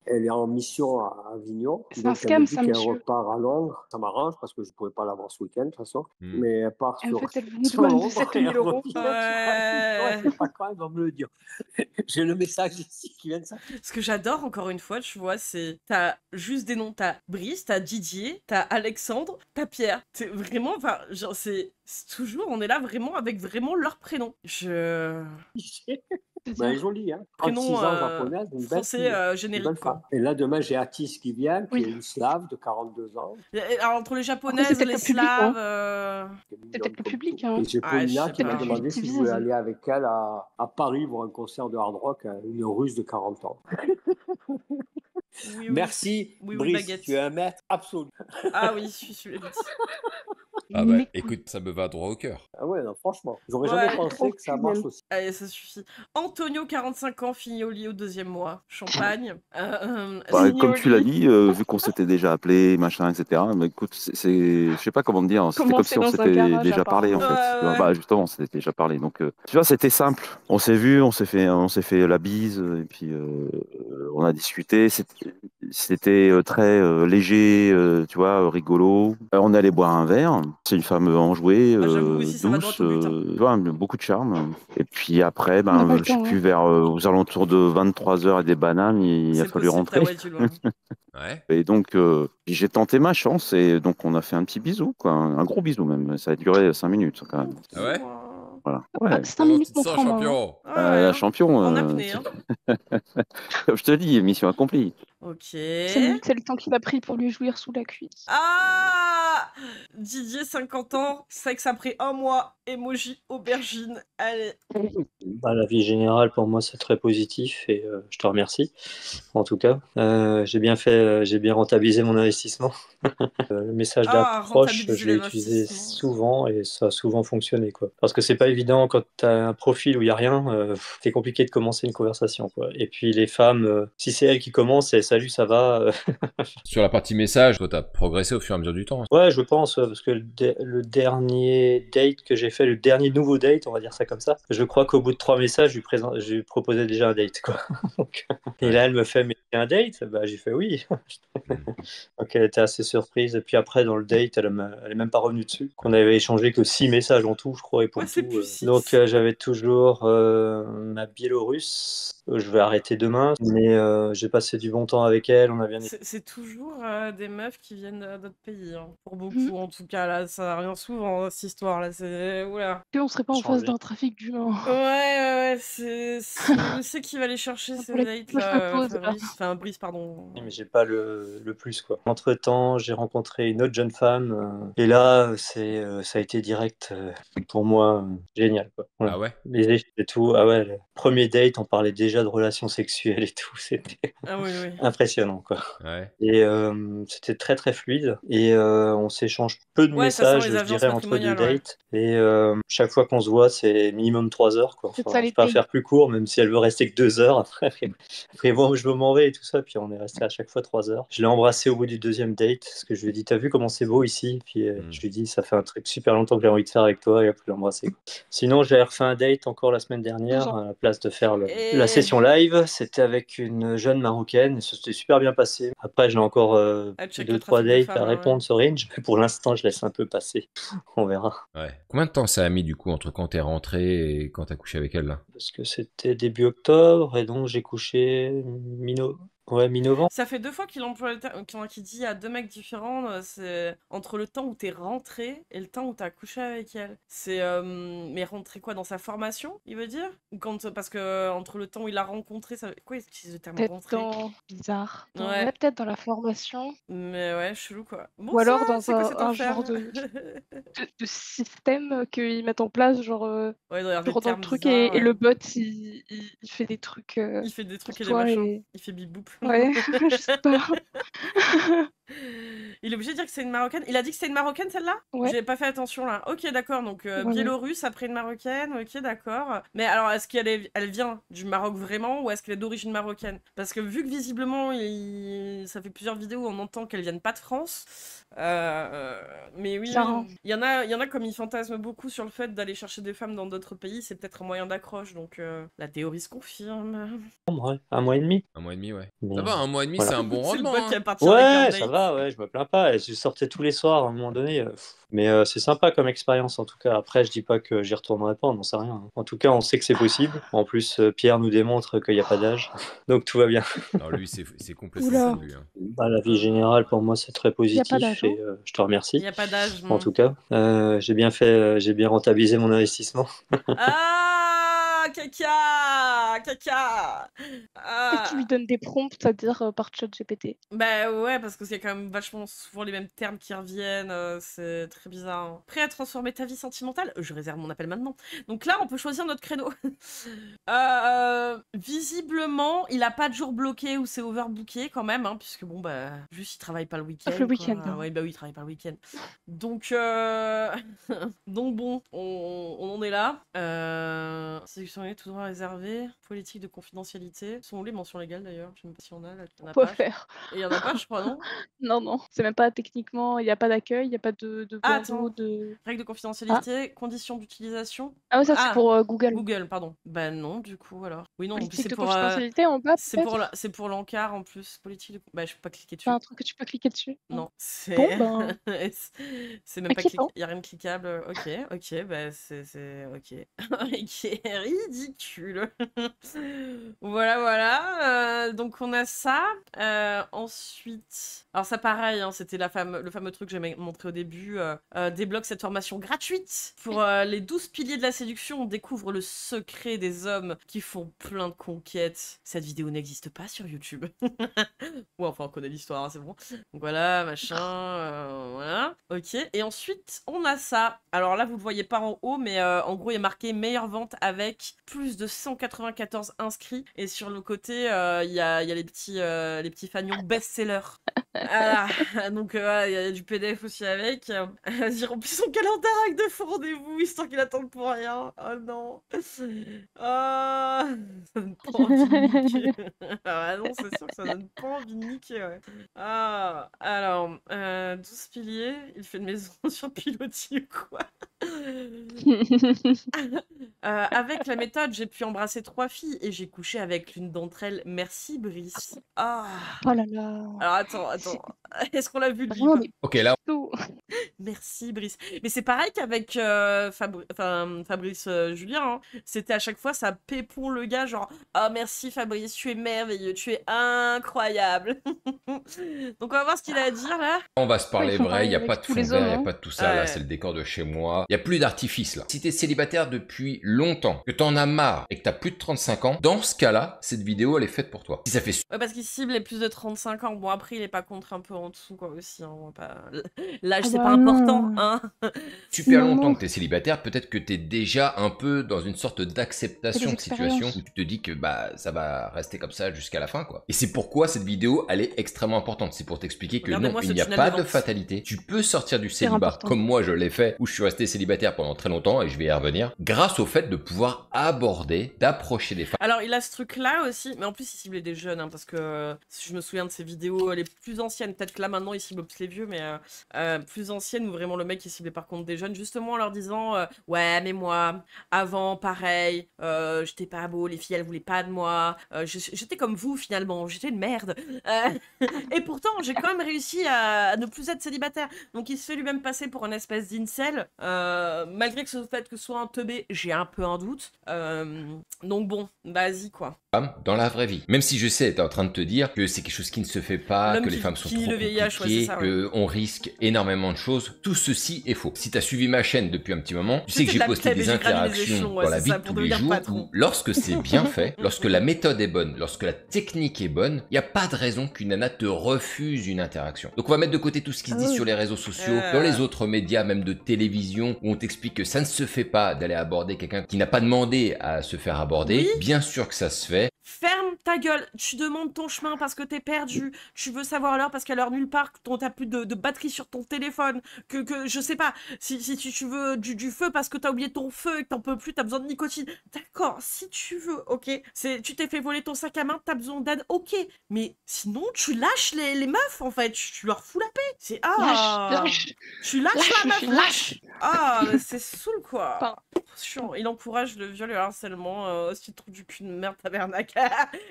elle est en mission à Avignon. C'est un Donc, elle scam, me dit ça, qu'elle monsieur. repart à Londres. Ça m'arrange parce que je ne pouvais pas l'avoir ce week-end de toute façon. Hmm. Mais elle part Et en sur, fait, elle vous sur demande Londres 7 et 000 elle euros. revient. Ouais. C'est pas grave, elle va me le dire. J'ai le message ici qui vient de ça. Ce que j'adore, encore une fois, tu vois, c'est. T'as juste des noms. T'as Brice, t'as Didier, t'as Alexandre, t'as Pierre. C'est vraiment. Enfin, genre, c'est toujours. On est là vraiment avec vraiment leur prénom. Ben, elle est jolie, hein. Prénom 36 ans japonaise, une belle français fille, une générique, belle quoi. femme. Et là, demain, j'ai Atis qui vient, qui Oui. est une slave de 42 ans. Alors, entre les c'est japonaises, peut-être les le public, hein. slaves. C'est peut-être le public, hein. Et j'ai Ah, je Paulina sais qui pas. m'a Peut-être demandé le si je public voulais qui aller avec elle à Paris voir un concert de hard rock, une russe de 40 ans. Oui, Merci, Oui, Brice, baguette. tu es un maître absolu. Ah oui, je suis vite. Ah bah, Mais écoute, ça me va droit au cœur. Ah ouais, non, franchement, j'aurais Ouais. jamais pensé que ça marche aussi. Allez, ça suffit. Antonio, 45 ans, fini au lit au 2e mois. Champagne. Bah, Fini comme au tu l'as lit. dit, vu qu'on s'était déjà appelé, machin, etc. Mais écoute, je sais pas comment te dire. C'était comme Commencer si on dans un s'était garage, déjà parlé en apparemment. fait. Ouais. Bah justement, on s'était déjà parlé. Donc, tu vois, c'était simple. On s'est vu, on s'est fait la bise, et puis on a discuté. C'était très léger, tu vois, rigolo. On est allé boire un verre. C'est une femme enjouée, Ah, j'avoue aussi, ça va droit douce, au but, hein. tu vois, beaucoup de charme. Et puis après, On n'a pas ben, le je sais temps, plus, hein. vers aux alentours de 23h et des bananes, il a C'est fallu possible, t'as rentrer. ouais du loin. Ouais. Et donc, j'ai tenté ma chance et donc on a fait un petit bisou, quoi, un gros bisou même. Ça a duré 5 minutes quand même. Ah ouais? Voilà. Ah, Ouais. 5 Comment minutes, tu te mon sens, frère, moi, hein. champion? Ah ouais, La hein. champion, En apnée, hein. comme je te dis, mission accomplie. Ok. 5 minutes, c'est le temps qu'il a pris pour lui jouir sous la cuisse. Ah Didier, 50 ans, sexe après 1 mois, emoji aubergine. Allez. Bah, la vie générale, pour moi, c'est très positif et je te remercie. En tout cas, j'ai bien rentabilisé mon investissement. Le message Ah, d'approche, rentabiliser je l'ai utilisé l'investissement. souvent et ça a souvent fonctionné, quoi. Parce que c'est pas évident quand tu as un profil où il y a rien, c'est compliqué de commencer une conversation, quoi. Et puis les femmes, si c'est elles qui commencent, et salut, ça va. Sur la partie message, toi, t'as progressé au fur et à mesure du temps. Ouais, je pense, parce que le dernier date que j'ai fait, le dernier nouveau date, on va dire ça comme ça, je crois qu'au bout de 3 messages, je lui proposais déjà un date, quoi. Et là, elle me fait, mais c'est un date? Bah, j'ai fait oui. Donc, elle était assez surprise. Et puis après, dans le date, elle est même pas revenue dessus. On avait échangé que 6 messages en tout, je crois, et pour Ouais, c'est tout. plus 6. Donc, j'avais toujours ma Biélorusse. Je vais arrêter demain, mais j'ai passé du bon temps avec elle. On a bien. C'est toujours des meufs qui viennent d'autres pays, hein. Pour beaucoup, Mhm. en tout cas, là, ça revient souvent, cette histoire-là. C'est. Oula. Que on serait pas en Changer. face d'un trafic d'humains. Ouais, c'est qui va aller chercher ces Pour les dates, moi, je me là, pose, là. Fabrice. Enfin, Brice, pardon. Mais j'ai pas le plus, quoi. Entre-temps, j'ai rencontré une autre jeune femme et là, ça a été direct pour moi, génial, quoi. Voilà. Ah ouais? Les échanges et tout. Ah ouais, le premier date, on parlait déjà déjà de relations sexuelles et tout. C'était Ah oui, oui. impressionnant, quoi. Ouais. Et c'était très très fluide. Et on s'échange peu de Ouais, ça sent messages, les je agences dirais, entre deux matrimoniales, ouais. dates. Et chaque fois qu'on se voit, c'est minimum 3 heures, quoi. C'est Enfin, ça je les peux pas dates. faire plus court, même si elle veut rester que 2 heures. Après moi, je m'en vais et tout ça. Puis on est resté à chaque fois 3 heures. Je l'ai embrassé au bout du deuxième date, parce que je lui ai dit, t'as vu comment c'est beau ici? Puis je lui ai dit, ça fait un truc super longtemps que j'ai envie de faire avec toi. Et après, je l'ai embrassé, quoi. Sinon, j'ai refait un date encore la semaine 12 dernière, ans. à la place de faire la Et... session live. C'était avec une jeune Marocaine, et ça s'était super bien passé. Après, j'ai encore Elle check le 2-3 trafic de dates femmes, à là, ouais. répondre sur Hinge. Pour l'instant, je laisse un peu passer. On verra. Ouais. Combien de temps ça a mis du coup entre quand t'es rentré et quand t'as couché avec elle là? Parce que c'était début octobre, et donc j'ai couché mi-novembre. Ça fait 2 fois qu'il emploie le terme, qu'il dit à 2 mecs différents, c'est entre le temps où t'es rentré et le temps où t'as couché avec elle. C'est mais rentré quoi, dans sa formation, il veut dire? Ou quand parce que entre le temps où il l'a rencontré, ça quoi, il utilise le terme Peut-être rentré? bizarre. Ouais. Ouais, peut-être dans la formation. Mais ouais, chelou quoi. Bon Ou alors ça, dans c'est quoi cette un genre enfer? de système qu'ils mettent en place, genre, Ouais, il doit y avoir tu des rentres dans le termes truc bizarres, et ouais. le bot il fait des trucs Il fait des pour trucs et des toi machins. et Il fait bip boop. ouais, je sais pas. Il est obligé de dire que c'est une Marocaine. Il a dit que c'est une Marocaine celle-là? Ouais, J'ai pas fait attention là. Ok, d'accord. Donc ouais. Biélorusse après une Marocaine. Ok, d'accord. Mais alors, est-ce elle vient du Maroc vraiment ou est-ce qu'elle est d'origine marocaine? Parce que vu que visiblement, ça fait plusieurs vidéos où on entend qu'elles viennent pas de France. Mais oui, Bizarre, hein. il y en a comme ils fantasment beaucoup sur le fait d'aller chercher des femmes dans d'autres pays. C'est peut-être un moyen d'accroche. Donc la théorie se confirme. Ouais, 1 mois et demi. 1 mois et demi, ouais. Mais Ça va, 1 mois et demi, voilà. c'est un bon C'est le rendement. bot qui Hein. est parti avec un Ouais, date. ça va, ouais, je me plains pas. Et je sortais tous les soirs à un moment donné. Mais c'est sympa comme expérience en tout cas. Après, je dis pas que j'y retournerai pas, on n'en sait rien. En tout cas, on sait que c'est possible. En plus, Pierre nous démontre qu'il n'y a pas d'âge. Donc tout va bien. Non, lui, c'est complètement Oula. fou, lui. Hein. Bah, la vie générale, pour moi, c'est très Il y a pas positif. d'âge, Et hein. je te Il remercie. n'y a pas d'âge. En tout cas, j'ai bien rentabilisé mon investissement. Ah, caca, caca. Et tu lui donnes des prompts à dire par chat GPT. Bah ouais, parce que c'est quand même vachement souvent les mêmes termes qui reviennent, c'est très bizarre. Hein. Prêt à transformer ta vie sentimentale? Je réserve mon appel maintenant. Donc là, on peut choisir notre créneau. Visiblement, il a pas de jour bloqué ou c'est overbooké quand même, hein, puisque bon, bah, juste il travaille pas le week-end. Sauf le week-end. Hein. Hein. Ouais, bah oui, il travaille pas le week-end. Donc, donc bon, on en est là. Sélection tout droit réservé, politique de confidentialité. Sont où les mentions légales d'ailleurs? Je sais même pas si on a là. Il y en a Quoi pas. faire? Et il y en a pas, je crois, non? Non, non, c'est même pas techniquement, il n'y a pas d'accueil, il n'y a pas de Ah, bandeau, attends. de... Règles de confidentialité, conditions d'utilisation. Ah ouais, ça c'est Ah, pour Google. Google, pardon. Bah non, du coup, alors. Oui, non, en plus, Politique c'est de pour, confidentialité en bas, peut-être? c'est pour l'encart en plus. Politique de... Bah, je peux pas cliquer dessus. C'est un truc que tu peux cliquer dessus. Non, Bon, c'est. ben, C'est même pas inquiétant. Il y a rien de cliquable. Ok, ok, bah c'est. Ok. Ok, ridicule. Voilà, voilà. Donc on a ça. Ensuite. Alors ça pareil, hein, c'était le fameux truc que j'ai montré au début. Débloque cette formation gratuite. Pour les 12 piliers de la séduction, on découvre le secret des hommes qui font plein de conquêtes. Cette vidéo n'existe pas sur YouTube. Ouais, enfin on connaît l'histoire, hein, c'est bon. Donc voilà, machin, voilà. Ok, et ensuite, on a ça. Alors là, vous le voyez pas en haut, mais en gros, il y a marqué meilleure vente avec plus de 194 inscrits. Et sur le côté, il y a les petits fanions best-sellers. Voilà. Donc il y a du PDF aussi avec. Vas-y, remplis son calendrier avec de faux rendez-vous, histoire qu'il attende pour rien. Oh non. Ah, ça donne pas envie de niquer. Ah non, c'est sûr que ça donne pas envie de niquer, ouais. Ah, alors, 12 piliers, il fait une maison sur pilotis ou quoi? Avec la méthode, j'ai pu embrasser 3 filles et j'ai couché avec l'une d'entre elles. Merci, Brice. Ah. Oh là là. Alors attends. Est-ce qu'on l'a vu le Vraiment bip? des Ok, là, plots. Merci, Brice. Mais c'est pareil qu'avec Fabrice Julien. Hein. C'était à chaque fois, ça pépon le gars, genre oh merci Fabrice, tu es merveilleux, tu es incroyable. Donc on va voir ce qu'il a à dire là. on va se parler ils font vrai, il n'y a pareil pas avec de tous fond les vert, il hommes, n'y a hein. pas de tout ça, là Ouais. c'est le décor de chez moi. Il n'y a plus d'artifice là. Si t'es célibataire depuis longtemps, que t'en as marre et que t'as plus de 35 ans, dans ce cas-là, cette vidéo elle est faite pour toi. Si ça fait Ouais, parce qu'il cible les plus de 35 ans. Bon, après, il est pas contre un peu en dessous, quoi, aussi. Hein, on va pas... L'âge, Ah c'est bah pas important, non. hein. Super Non, longtemps non. que tu es célibataire, peut-être que tu es déjà un peu dans une sorte C'est d'acceptation des de situation expériences. où tu te dis que bah ça va rester comme ça jusqu'à la fin quoi. Et c'est pourquoi cette vidéo elle est extrêmement importante. C'est pour t'expliquer que non, Regardez-moi il ce n'y a tunnel pas de de vente. fatalité. Tu peux sortir du Super célibat important. comme moi je l'ai fait, où je suis resté célibataire pendant très longtemps et je vais y revenir, grâce au fait de pouvoir aborder, d'approcher des femmes. Alors, il a ce truc-là aussi, mais en plus, il ciblait des jeunes, hein, parce que si je me souviens de ses vidéos, les plus anciennes, peut-être que là, maintenant, il cible plus les vieux, mais plus anciennes, où vraiment le mec, il ciblait par contre des jeunes, justement en leur disant ouais, mais moi, avant, pareil, j'étais pas beau, les filles, elles voulaient pas de moi, j'étais comme vous, finalement, j'étais une merde. Et pourtant, j'ai quand même réussi à ne plus être célibataire. Donc, il se fait lui-même passer pour une espèce d'incel, malgré que ce fait que ce soit un teubé, j'ai un peu un doute. Donc bon, vas-y quoi. Dans la vraie vie. Même si je sais, t'es en train de te dire que c'est quelque chose qui ne se fait pas, L'homme que les qui- femmes sont qui trop le VIH, ouais, compliquées, c'est ça, ouais. qu'on risque énormément de choses, tout ceci est faux. Si t'as suivi ma chaîne depuis un petit moment, tu sais que C'était j'ai de la posté plèbe et des j'ai gravi les interactions échelons, ouais, dans la c'est vie ça, de pour tous les devenir jours patron. où, lorsque c'est bien fait, lorsque la méthode est bonne, lorsque la technique est bonne, il n'y a pas de raison qu'une nana te refuse une interaction. Donc on va mettre de côté tout ce qui se dit sur les réseaux sociaux, dans les autres médias, même de télévision, où on t'explique que ça ne se fait pas d'aller aborder quelqu'un qui n'a pas demandé à se faire aborder. Oui. Bien sûr que ça se fait. Ferme ta gueule, tu demandes ton chemin parce que t'es perdu, tu veux savoir l'heure parce qu'à l'heure nulle part, t'as plus de batterie sur ton téléphone, que je sais pas, si tu veux du feu parce que t'as oublié ton feu et que t'en peux plus, t'as besoin de nicotine, d'accord, si tu veux, ok, tu t'es fait voler ton sac à main, t'as besoin d'aide, ok, mais sinon tu lâches les meufs en fait, tu leur fous la paix, c'est Lâche. tu lâches Lâche, la meuf, je lâche. mais c'est saoul quoi. Enfin, Chiant. Il encourage le viol et le harcèlement. Si tu trouves du cul de merde, tabernacle.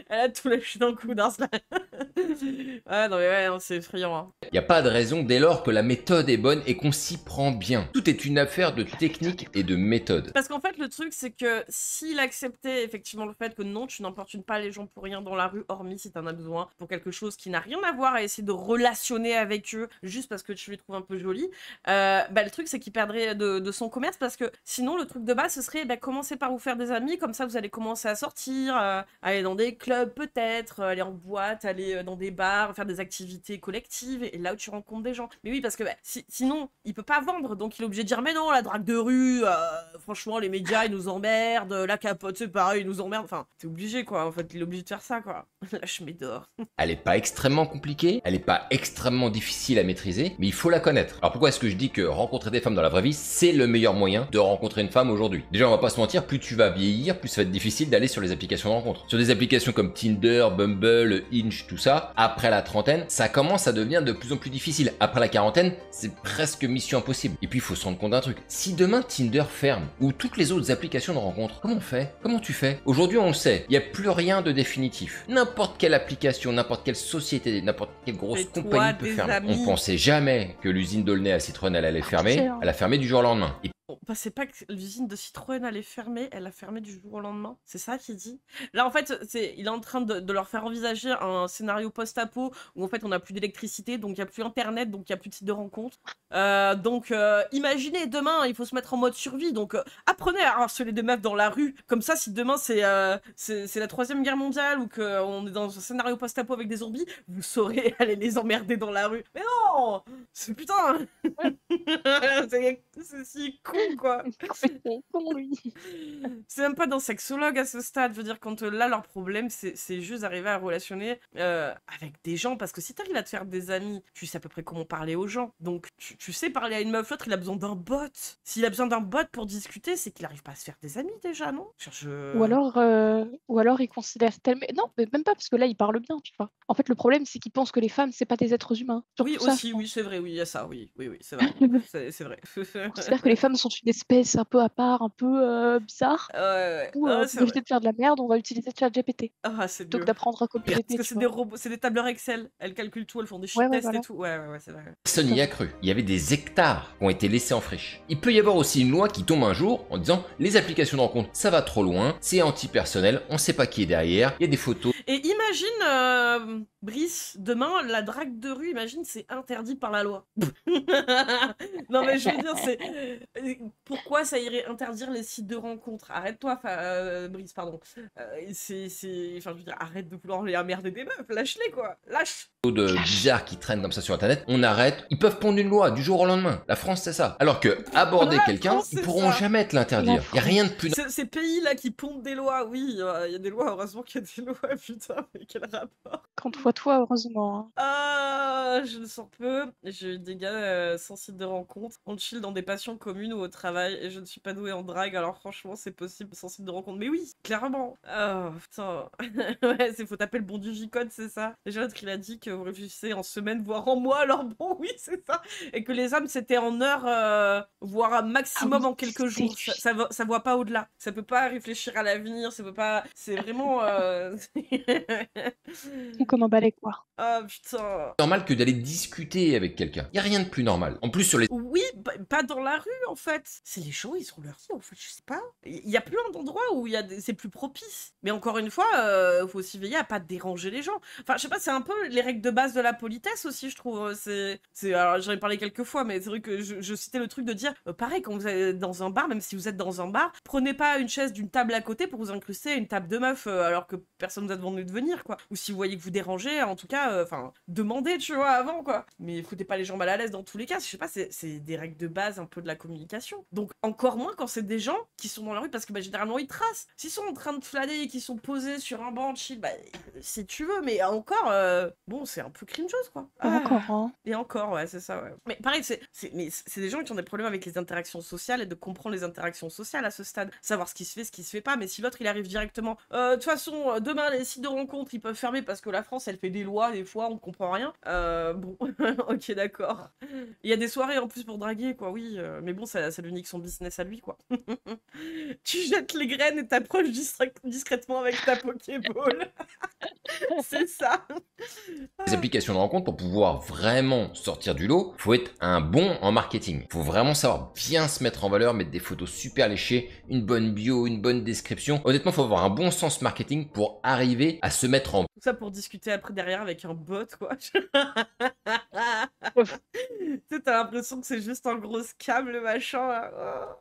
Elle a tout lâché d'un coup d'un seul. Ouais, non, mais ouais, non, c'est effrayant. Hein. Il n'y a pas de raison dès lors que la méthode est bonne et qu'on s'y prend bien. Tout est une affaire de technique et de méthode. Parce qu'en fait, le truc, c'est que s'il acceptait effectivement le fait que non, tu n'importunes pas les gens pour rien dans la rue, hormis si t'en as besoin pour quelque chose qui n'a rien à voir à essayer de relationner avec eux juste parce que tu les trouves un peu jolis, le truc, c'est qu'il perdrait de son commerce parce que sinon, le truc de base, ce serait commencer par vous faire des amis, comme ça, vous allez commencer à sortir, aller dans des clubs peut-être, aller en boîte, aller dans des bars, faire des activités collectives, et là où tu rencontres des gens. Mais oui, parce que sinon, il peut pas vendre, donc il est obligé de dire, mais non, la drague de rue, franchement, les médias, ils nous emmerdent, la capote, c'est pareil, ils nous emmerdent. Enfin, t'es obligé, quoi, en fait, il est obligé de faire ça, quoi. Lâche mes d'or. Elle est pas extrêmement compliquée, elle est pas extrêmement difficile à maîtriser, mais il faut la connaître. Alors pourquoi est-ce que je dis que rencontrer des femmes dans la vraie vie, c'est le meilleur moyen de rencontrer une femme aujourd'hui? Déjà, on va pas se mentir, plus tu vas vieillir, plus ça va être difficile d'aller sur les applications de rencontre. Sur des applications comme Tinder, Bumble, Hinge, tout ça, après la trentaine, ça commence à devenir de plus en plus difficile. Après la quarantaine, c'est presque mission impossible. Et puis, il faut se rendre compte d'un truc. Si demain Tinder ferme, ou toutes les autres applications de rencontre, comment on fait? Comment tu fais? Aujourd'hui, on le sait, il n'y a plus rien de définitif. N'importe quelle application, n'importe quelle société, n'importe quelle grosse Fais-toi compagnie peut des fermer. amis. On pensait jamais que l'usine d'Aulnay à Citroën, elle allait fermer. excellent. Elle a fermé du jour au lendemain. Et Bon, bah, c'est pas que l'usine de Citroën allait fermer, elle a fermé du jour au lendemain. C'est ça qu'il dit. Là, en fait, il est en train de leur faire envisager un scénario post-apo où en fait on n'a plus d'électricité, donc il n'y a plus internet, donc il n'y a plus de site de rencontre. Imaginez demain, il faut se mettre en mode survie, donc apprenez à harceler des meufs dans la rue. Comme ça, si demain c'est la 3e guerre mondiale ou qu'on est dans un scénario post-apo avec des zombies, vous saurez aller les emmerder dans la rue. Mais non, c'est putain, c'est si con quoi. complètement con, lui. C'est même pas dans sexologue à ce stade. Je veux dire, quand là, leur problème, c'est juste d'arriver à relationner avec des gens. Parce que si t'arrives à te faire des amis, tu sais à peu près comment parler aux gens. Donc, tu sais parler à une meuf, l'autre, il a besoin d'un bot. S'il a besoin d'un bot pour discuter, c'est qu'il arrive pas à se faire des amis déjà, non? Ou alors il considère tellement. Non, mais même pas, parce que là, il parle bien, tu vois. En fait, le problème, c'est qu'il pense que les femmes, c'est pas des êtres humains. Oui, Surtout ça, aussi, je oui, pense. c'est vrai, oui, il y a ça, oui, c'est vrai. C'est vrai. Il considère que les femmes sont une espèce un peu à part, un peu bizarre. Ouais, Ou ah, pour c'est vrai. éviter de faire de la merde, on va utiliser ChatGPT Ah, c'est plutôt que mieux. d'apprendre à Parce communiquer, que tu c'est vois. des robots, c'est des tableurs Excel. Elles calculent tout, elles font des shit Ouais, tests voilà. et tout. Ouais, c'est vrai. personne n'y a cru. Il y avait des hectares qui ont été laissés en friche. Il peut y avoir aussi une loi qui tombe un jour en disant les applications de rencontre, ça va trop loin, c'est anti-personnel, on sait pas qui est derrière, il y a des photos. Et imagine, Brice, demain, la drague de rue, imagine, c'est interdit par la loi. Non, mais je veux dire, c'est. Pourquoi ça irait interdire les sites de rencontres? Arrête-toi, Brice, pardon. Enfin, je veux dire, arrête de vouloir les emmerder des meufs, lâche-les, quoi. Lâche! De bizarres qui traînent comme ça sur internet, on arrête, ils peuvent pondre une loi du jour au lendemain. La France c'est ça. Alors que aborder quelqu'un, France, ils c'est pourront ça. jamais te l'interdire. Il y a rien de plus Ces pays-là qui pondent des lois, oui, il y a des lois, heureusement qu'il y a des lois, putain, mais quel rapport. Quand toi, heureusement. Hein. Ah, je le sens peu. J'ai eu des gars sans site de rencontre. On chill dans des passions communes ou au travail et je ne suis pas douée en drague, alors franchement, c'est possible sans site de rencontre. Mais oui, clairement. Oh, putain. Ouais, faut taper le bon du J-code, c'est ça. Déjà, l'autre, il a dit que vous réfléchissez en semaine, voire en mois, alors bon, oui, c'est ça. Et que les hommes, c'était en heures, voire un maximum en quelques jours. Ça voit pas au-delà. Ça peut pas réfléchir à l'avenir, ça peut pas... C'est vraiment... Comme un balai, quoi. Ah, putain. normal que d'aller discuter avec quelqu'un. Il y a rien de plus normal. En plus sur les Oui, pas dans la rue, en fait. C'est les gens, ils ont leur vie, en fait, je sais pas. Il y a plein d'endroits où c'est plus propice. Mais encore une fois, faut aussi veiller à pas déranger les gens. Enfin, je sais pas, c'est un peu les règles de base de la politesse aussi, je trouve. Alors, j'en ai parlé quelques fois, mais c'est vrai que je citais le truc de dire, pareil, quand vous êtes dans un bar, même si vous êtes dans un bar, prenez pas une chaise d'une table à côté pour vous incruster à une table de meuf, alors que personne vous a demandé de venir, quoi. Ou si vous voyez que vous dérangez, en tout cas, demandez, tu vois, avant, quoi. Mais foutez pas les gens mal à l'aise dans tous les cas. Je sais pas, c'est des règles de base un peu de la communication. Donc, encore moins quand c'est des gens qui sont dans la rue, parce que généralement, ils tracent. S'ils sont en train de flâner et qu'ils sont posés sur un banc chill, si tu veux, mais encore, bon, c'est un peu cringeuse, quoi. Encore, hein. Et encore, ouais, c'est ça, ouais. Mais pareil, c'est des gens qui ont des problèmes avec les interactions sociales et de comprendre les interactions sociales à ce stade. Savoir ce qui se fait pas, mais si l'autre, il arrive directement, de toute façon, demain, les sites de rencontres, ils peuvent fermer parce que la France, elle fait des lois, des fois, on comprend rien. Bon, ok, d'accord. Il y a des soirées, en plus, pour draguer, quoi, oui. Mais bon, ça lui nique son business à lui, quoi. Tu jettes les graines et t'approches discrètement avec ta Pokéball. C'est ça. les applications de rencontre, pour pouvoir vraiment sortir du lot, faut être un bon en marketing. Faut vraiment savoir bien se mettre en valeur, mettre des photos super léchées, une bonne bio, une bonne description. Honnêtement, faut avoir un bon sens marketing pour arriver à se mettre en Tout ça pour discuter après derrière avec un bot, quoi. Tu sais, t'as l'impression que c'est juste un gros scam, le machin, là.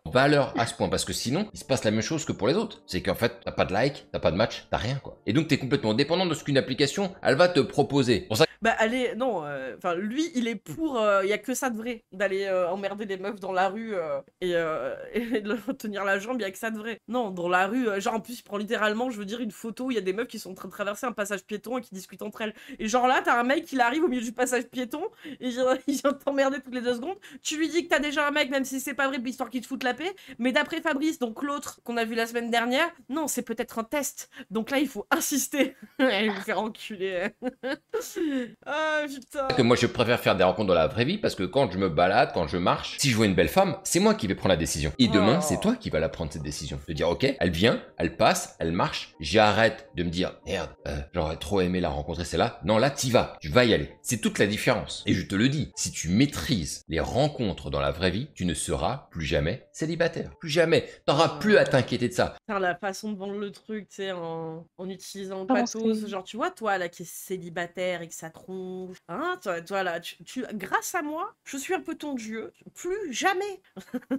Oh. valeur à ce point, parce que sinon, il se passe la même chose que pour les autres. C'est qu'en fait, t'as pas de like, t'as pas de match, t'as rien, quoi. Et donc, t'es complètement dépendant de ce qu'une application, elle va te proposer. Pour ça allez, non, enfin, lui, il est pour, il y a que ça de vrai, d'aller emmerder des meufs dans la rue et de leur tenir la jambe, il y a que ça de vrai. Non, dans la rue, genre, en plus, il prend littéralement, je veux dire, une photo où il y a des meufs qui sont en train de traverser un passage piéton et qui discutent entre elles. Et genre là, t'as un mec qui arrive au milieu du passage piéton et il vient t'emmerder toutes les 2 secondes. Tu lui dis que t'as déjà un mec, même si c'est pas vrai, histoire qu'il te foute la paix. Mais d'après Fabrice, donc l'autre qu'on a vu la semaine dernière, non, c'est peut-être un test. Donc là, il faut insister. Elle va me faire enculer. Ah, putain. que moi je préfère faire des rencontres dans la vraie vie, parce que quand je me balade, quand je marche, si je vois une belle femme, c'est moi qui vais prendre la décision. Et demain, c'est toi qui vas la prendre cette décision. De dire ok, elle vient, elle passe, elle marche, j'arrête de me dire merde, j'aurais trop aimé la rencontrer celle-là. Non, là t'y vas, tu vas y aller. C'est toute la différence. Et je te le dis, si tu maîtrises les rencontres dans la vraie vie, tu ne seras plus jamais célibataire. Plus jamais. T'auras plus à t'inquiéter de ça. Putain, la façon de vendre le truc, tu sais, en utilisant le Comment pathos, c'est- genre, tu vois, toi, là, qui est célibataire et que ça tronche, hein, toi, là, grâce à moi, je suis un peu ton dieu, plus jamais.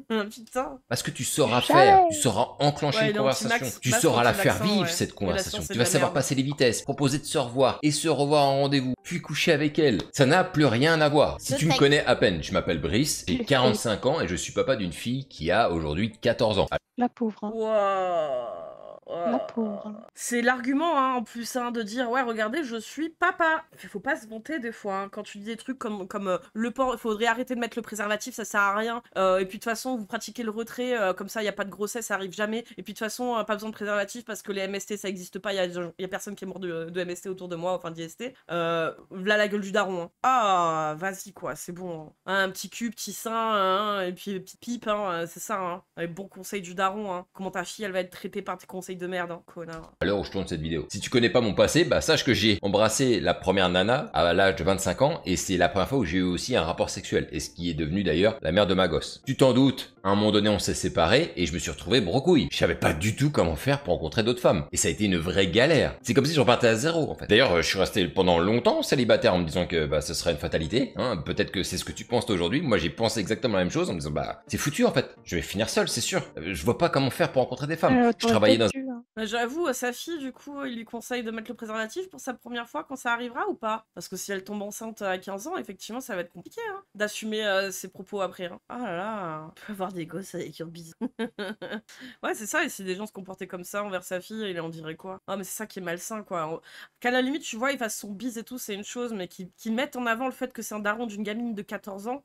Putain. Parce que tu sauras Jamais. faire, tu sauras enclencher Ouais, une il est conversation, anti-max, tu max sauras la faire anti-vaccin, vivre ouais. cette Et la conversation, science, c'est tu de vas la savoir merde. passer les vitesses, proposer de se revoir et se revoir en rendez-vous, puis coucher avec elle. Ça n'a plus rien à voir. Si Je tu me texte. connais à peine, je m'appelle Brice, j'ai 45 ans et je suis papa d'une fille qui a aujourd'hui 14 ans. La pauvre. Hein. Waouh. La pauvre. C'est l'argument, hein, en plus, hein, de dire, ouais, regardez, je suis papa. Il faut pas se vanter des fois, hein, quand tu dis des trucs comme le port, il faudrait arrêter de mettre le préservatif, ça sert à rien. Et puis de toute façon, vous pratiquez le retrait, comme ça, il n'y a pas de grossesse, ça arrive jamais. Et puis de toute façon, pas besoin de préservatif parce que les MST, ça existe pas, il y a personne qui est mort de MST autour de moi, enfin d'IST. V'là la gueule du daron. Hein. Ah, vas-y, quoi, c'est bon. Hein, un petit cul, petit sein, hein, et puis petite pipe, hein, c'est ça, hein. Les bons conseils du daron, hein. Comment ta fille, elle va être traitée par tes conseils de merde, hein, connard. À l'heure où je tourne cette vidéo. Si tu connais pas mon passé, bah sache que j'ai embrassé la première nana à l'âge de 25 ans et c'est la première fois où j'ai eu aussi un rapport sexuel et ce qui est devenu d'ailleurs la mère de ma gosse. Tu t'en doutes, À un moment donné, on s'est séparés et je me suis retrouvé brocouille. Je savais pas du tout comment faire pour rencontrer d'autres femmes. Et ça a été une vraie galère. C'est comme si je repartais à zéro, en fait. D'ailleurs, je suis resté pendant longtemps célibataire en me disant que ce serait une fatalité. Hein. Peut-être que c'est ce que tu penses aujourd'hui. Moi, j'ai pensé exactement la même chose en me disant, c'est foutu, en fait. Je vais finir seul, c'est sûr. Je vois pas comment faire pour rencontrer des femmes. Je travaillais dans... J'avoue, sa fille, du coup, il lui conseille de mettre le préservatif pour sa première fois quand ça arrivera ou pas? Parce que si elle tombe enceinte à 15 ans, effectivement, ça va être compliqué hein, d'assumer ses propos après. Hein. Ah là là, on peut avoir des gosses avec un bise. Ouais, c'est ça, et si des gens se comportaient comme ça envers sa fille, il en dirait quoi? Ah, mais c'est ça qui est malsain, quoi. Qu'à la limite, tu vois, il fasse son bise et tout, c'est une chose, mais qu'il mette en avant le fait que c'est un daron d'une gamine de 14 ans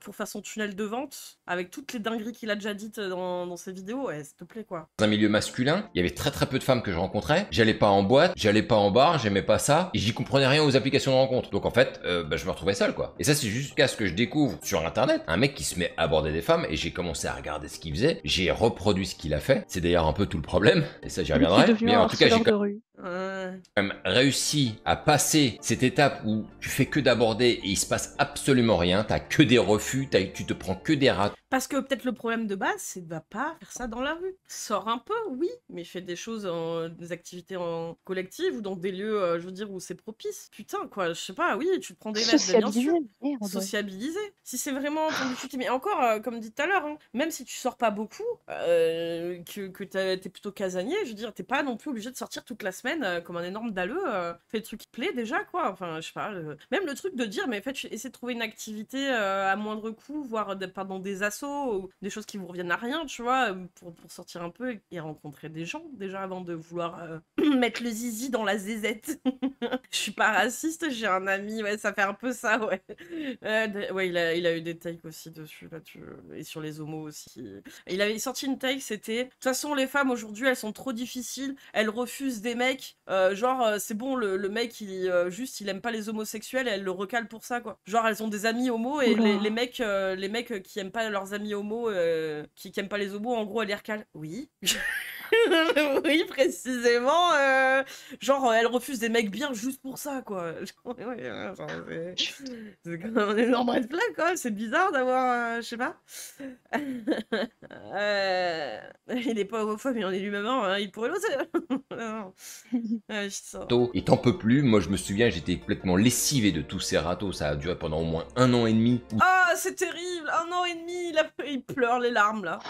pour faire son tunnel de vente, avec toutes les dingueries qu'il a déjà dites dans ses vidéos, ouais, s'il te plaît, quoi. Dans un milieu masculin, il y avait très peu de femmes que je rencontrais. J'allais pas en boîte, j'allais pas en bar, j'aimais pas ça, et j'y comprenais rien aux applications de rencontre. Donc en fait, je me retrouvais seul, quoi. Et ça, c'est jusqu'à ce que je découvre sur internet un mec qui se met à aborder des femmes, et j'ai commencé à regarder ce qu'il faisait, j'ai reproduit ce qu'il a fait. C'est d'ailleurs un peu tout le problème, et ça j'y reviendrai. Mais en tout cas, j'ai quand même réussi à passer cette étape où tu fais que d'aborder et il se passe absolument rien, t'as que des refus, tu te prends que des rats. Parce que peut-être le problème de base, c'est de pas faire ça dans la rue. Sors un peu, oui, mais fais des choses, des activités en collective ou dans des lieux, je veux dire, où c'est propice. Putain, quoi, je sais pas, oui, tu te prends des vestes, bien sûr. Sociabiliser. Si c'est vraiment ton but, mais encore, comme dit tout à l'heure, hein, même si tu sors pas beaucoup, que t'es plutôt casanier, je veux dire, t'es pas non plus obligé de sortir toute la semaine comme un énorme dalleux. Fais le truc qui te plaît déjà, quoi. Enfin, je sais pas. Même le truc de dire, mais en fait, essaie de trouver une activité à moindre coût, voire pardon, des assos ou des choses qui vous reviennent à rien, tu vois, pour sortir un peu et rencontrer des gens déjà avant de vouloir mettre le zizi dans la zézette. Je suis pas raciste, j'ai un ami, ouais, ça fait un peu ça, ouais. Ouais, il a eu des takes aussi dessus, là-dessus, et sur les homos aussi. Il avait sorti une take, c'était, de toute façon, les femmes aujourd'hui, elles sont trop difficiles, elles refusent des mecs, c'est bon, le mec, il aime pas les homosexuels et elle le recale pour ça, quoi. Genre, elles ont des amis homos et les mecs qui aiment pas leurs amis homos, qui aiment pas les homos, en gros, elle les recale. Oui. Oui, précisément. Elle refuse des mecs bien juste pour ça, quoi. C'est quand même un énorme red flag, quoi. C'est bizarre d'avoir, je sais pas. Il est pas homophobe, il en est lui-même un, hein, il pourrait l'oser. Et t'en peux plus, moi je me souviens, j'étais complètement lessivé de tous ces râteaux, ça a duré pendant au moins 1 an et demi. Ah, c'est terrible, 1 an et demi, il pleure les larmes, là.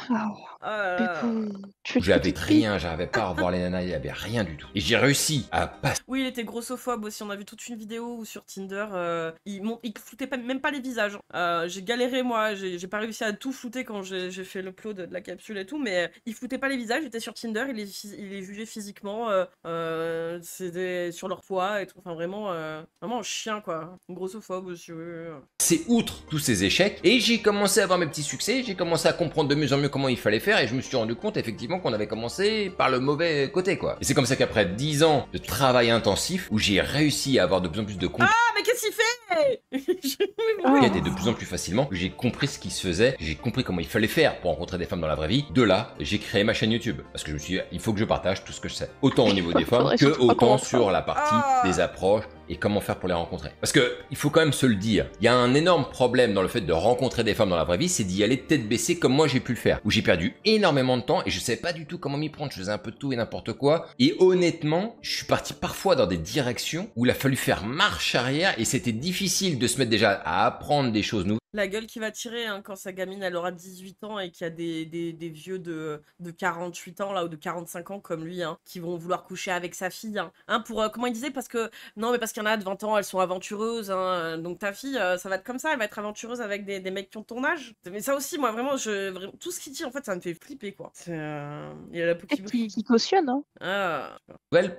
J'avais rien, j'arrivais pas à revoir les nanas, il y avait rien du tout. Et j'ai réussi à passer. Oui, il était grossophobe aussi, on a vu toute une vidéo où sur Tinder, il floutait même pas les visages. J'ai galéré, moi, j'ai pas réussi à tout flouter quand j'ai fait l'upload de la capsule et tout, mais il floutait pas les visages, il était sur Tinder, il les jugeait physiquement, c'était sur leur poids et tout, enfin vraiment un chien, quoi. Grossophobe aussi, C'est outre tous ces échecs, et j'ai commencé à avoir mes petits succès, j'ai commencé à comprendre de mieux en mieux comment il fallait faire, et je me suis rendu compte effectivement qu'on avait commencé par le mauvais côté, quoi. Et c'est comme ça qu'après 10 ans de travail intensif, où j'ai réussi à avoir de plus en plus de comptes. Ah, mais qu'est-ce qu'il fait? Qui était de plus en plus facilement, j'ai compris ce qui se faisait, j'ai compris comment il fallait faire pour rencontrer des femmes dans la vraie vie. De là, j'ai créé ma chaîne YouTube, parce que je me suis dit, il faut que je partage tout ce que je sais, autant au niveau des femmes que autant sur la partie des approches et comment faire pour les rencontrer. Parce que il faut quand même se le dire, il y a un énorme problème dans le fait de rencontrer des femmes dans la vraie vie, c'est d'y aller tête baissée comme moi j'ai pu le faire, où j'ai perdu énormément de temps et je savais pas du tout comment m'y prendre, je faisais un peu de tout et n'importe quoi, et honnêtement, je suis parti parfois dans des directions où il a fallu faire marche arrière et c'était difficile de se mettre déjà à apprendre des choses nouvelles. La gueule qui va tirer hein, quand sa gamine elle aura 18 ans et qu'il y a des vieux de 48 ans là ou de 45 ans comme lui hein, qui vont vouloir coucher avec sa fille. Hein, pour comment il disait parce qu'il y en a de 20 ans elles sont aventureuses hein, donc ta fille ça va être comme ça, elle va être aventureuse avec des mecs qui ont ton âge. Mais ça aussi moi vraiment tout ce qu'il dit en fait ça me fait flipper quoi. Il y a la peau qui cautionne hein.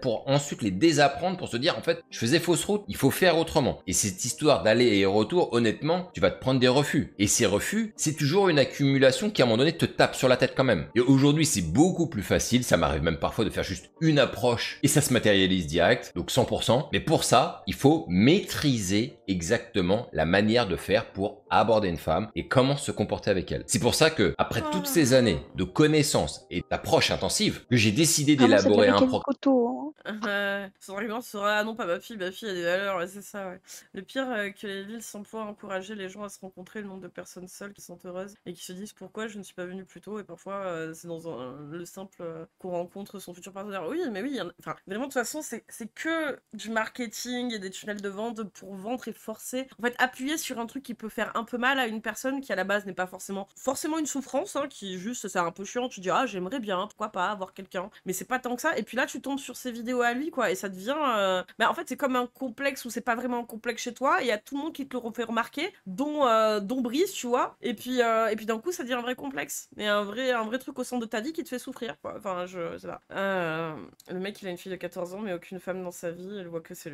Pour ensuite les désapprendre pour se dire en fait je faisais fausse route, il faut faire autrement. Et cette histoire d'aller et retour honnêtement tu vas te prendre des refus. Et ces refus, c'est toujours une accumulation qui à un moment donné te tape sur la tête quand même. Et aujourd'hui, c'est beaucoup plus facile. Ça m'arrive même parfois de faire juste une approche et ça se matérialise direct, donc 100%. Mais pour ça, il faut maîtriser exactement la manière de faire pour aborder une femme et comment se comporter avec elle. C'est pour ça que, après toutes ces années de connaissances et d'approche intensive, que j'ai décidé d'élaborer un programme. non? Son argument sera: «Ah non, pas ma fille a des valeurs», ouais, c'est ça, ouais. Le pire, que les villes s'emploient à encourager les gens à se rencontrer, le nombre de personnes seules qui sont heureuses et qui se disent: «Pourquoi je ne suis pas venue plus tôt?» et parfois, c'est dans le simple, qu'on rencontre son futur partenaire. Oui, mais oui, enfin, vraiment, de toute façon, c'est que du marketing et des tunnels de vente pour vendre et forcer. En fait, appuyer sur un truc qui peut faire un peu mal à une personne qui, à la base, n'est pas forcément une souffrance, hein, qui juste, c'est un peu chiant. Tu dis: «Ah, j'aimerais bien, pourquoi pas, avoir quelqu'un». Mais c'est pas tant que ça. Et puis là, tu tombes sur ces vidéos à lui, quoi, et ça devient... en fait, c'est comme un complexe où c'est pas vraiment un complexe chez toi, et il y a tout le monde qui te le fait remarquer, dont Brice, tu vois. Et puis d'un coup, ça devient un vrai complexe. Et un vrai truc au centre de ta vie qui te fait souffrir, quoi. Enfin, je sais pas. Le mec, il a une fille de 14 ans, mais aucune femme dans sa vie. Elle voit pas que c'est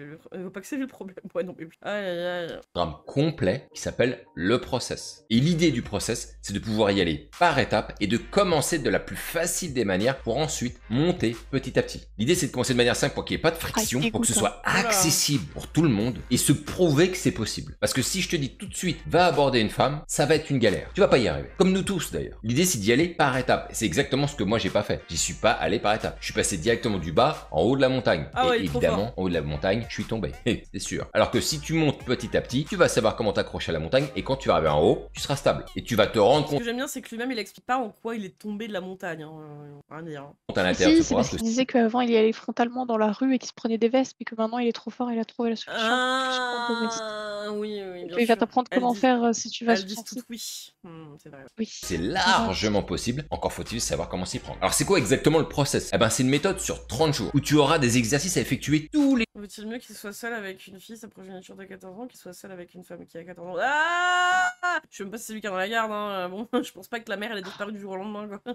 lui le problème. Ouais, non, mais oui. Aïe, aïe, aïe. Programme complet qui s'appelle le process. Et l'idée du process, c'est de pouvoir y aller par étapes et de commencer de la plus facile des manières pour ensuite monter petit à petit. L'idée, c'est de commencer de manière simple pour qu'il n'y ait pas de friction, pour que ce soit accessible pour tout le monde et se prouver que c'est possible. Parce que si je te dis tout de suite, va aborder une femme, ça va être une galère. Tu vas pas y arriver. Comme nous tous d'ailleurs. L'idée, c'est d'y aller par étapes. Et c'est exactement ce que moi, j'ai pas fait. J'y suis pas allé par étapes. Je suis passé directement du bas en haut de la montagne. Ah ouais, et évidemment, en haut de la montagne, je suis tombé. C'est sûr. Alors que si tu montes petit à petit, tu vas savoir comment t'accrocher à la montagne et quand tu vas arriver en haut, tu seras stable. Et tu vas te rendre Ce compte que j'aime bien, c'est que lui-même, il explique pas en quoi il est tombé de la montagne. Hein. Rien à dire. à l'intérieur de Si, ce c'est parce programme qu'il disait qu'avant il y allait frontalement dans la rue et qu'il se prenait des vestes, mais que maintenant il est trop fort, il a trouvé la solution. Plus prendre des vestes. Ah, oui, bien Il va sûr. t'apprendre Elles comment disent- faire si tu vas Elles sur disent son toutes site. oui. C'est vrai. Oui. c'est largement possible, encore faut-il savoir comment s'y prendre. Alors c'est quoi exactement le process? Eh ben c'est une méthode sur 30 jours où tu auras des exercices à effectuer tous les... Vaut-il mieux qu'il soit seul avec une fille, sa progéniture de 14 ans, qu'il soit seul avec une femme qui a 14 ans? Ah, je sais même pas si c'est lui qui est dans la garde, hein. Bon, je pense pas que la mère elle est disparue du jour au lendemain, quoi.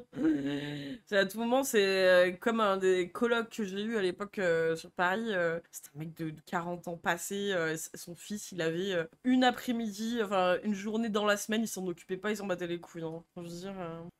C'est à tout moment, c'est comme un des colocs que j'ai eu à l'époque sur Paris. C'était un mec de 40 ans passé. Son fils, il avait une après-midi, enfin une journée dans la semaine, il s'en occupait pas, il s'en battait les couilles. Hein. Je veux dire.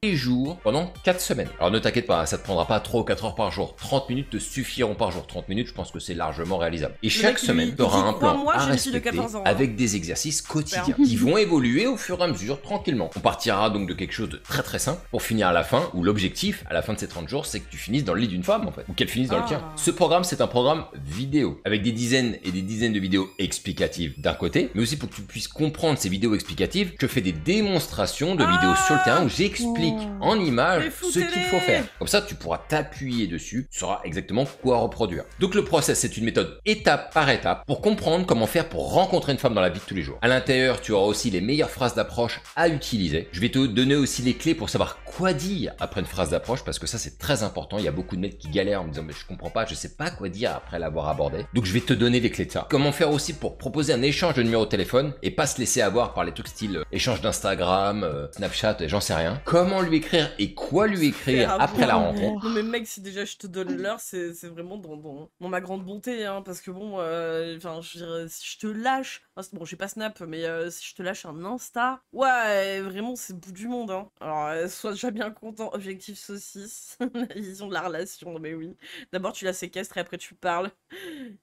jours pendant 4 semaines. Alors ne t'inquiète pas, ça te prendra pas 3 ou 4 heures par jour. 30 minutes te suffiront par jour. 30 minutes, je pense que c'est largement réalisable. Et chaque mec, lui, semaine, il tu auras dit, un plan crois-moi, à j'ai une fille de respecter 14 ans, hein. avec des exercices quotidiens qui vont évoluer au fur et à mesure tranquillement. On partira donc de quelque chose de très très simple pour finir à la fin, où l'objectif à la fin de ces 30 jours, c'est que tu finisses dans le lit d'une femme en fait, ou qu'elle finisse dans le tien. Ce programme, c'est un programme vidéo avec des dizaines et des dizaines de vidéos explicatives d'un côté, mais aussi pour que tu puisses comprendre ces vidéos explicatives, je fais des démonstrations de vidéos sur le terrain où j'explique en images ce qu'il faut faire. Comme ça, tu pourras t'appuyer dessus, tu sauras exactement quoi reproduire. Donc le process, c'est une méthode étape par étape pour comprendre comment faire pour rencontrer une femme dans la vie de tous les jours. À l'intérieur, tu auras aussi les meilleures phrases d'approche à utiliser. Je vais te donner aussi les clés pour savoir quoi dire après une phrase d'approche, parce que ça c'est très important. Il y a beaucoup de mecs qui galèrent en me disant mais je comprends pas, je sais pas quoi dire après l'avoir abordé. Donc je vais te donner les clés de ça. Comment faire aussi pour proposer un échange de numéro de téléphone et pas se laisser avoir par les trucs style échange d'Instagram, Snapchat, j'en sais rien. Comment lui écrire et quoi lui écrire après la rencontre. Non mais mec, si déjà je te donne l'heure, c'est vraiment dans ma grande bonté, hein, parce que bon, enfin, je dirais, si je te lâche, bon, j'ai pas Snap, mais si je te lâche un Insta, ouais, vraiment, c'est le bout du monde, hein. Alors, sois déjà bien content, objectif saucisse, la vision de la relation, non mais oui. D'abord, tu la séquestres et après tu parles.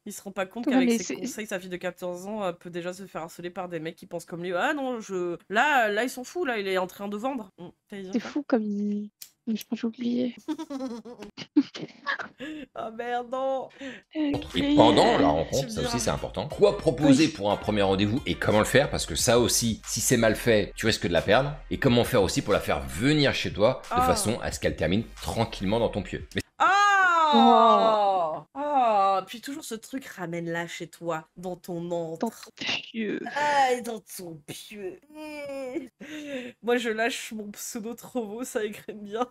Il se rend pas compte Ouais, qu'avec mais ses c'est- conseils, sa fille de 14 ans peut déjà se faire harceler par des mecs qui pensent comme lui. Ah non, là, il s'en fout, là, il est en train de vendre. T'as dit C'est quoi? fou comme il... Je crois que j'ai oublié. Ah merde, non. Et pendant la rencontre, ça aussi c'est important. Quoi proposer pour un premier rendez-vous et comment le faire, parce que ça aussi, si c'est mal fait, tu risques de la perdre. Et comment faire aussi pour la faire venir chez toi de façon à ce qu'elle termine tranquillement dans ton pieu. Mais Puis toujours ce truc, ramène-la chez toi, dans ton antre. Dans ton pieu. Ah, et dans ton pieu. Moi, je lâche mon pseudo Trovo, ça écrit bien.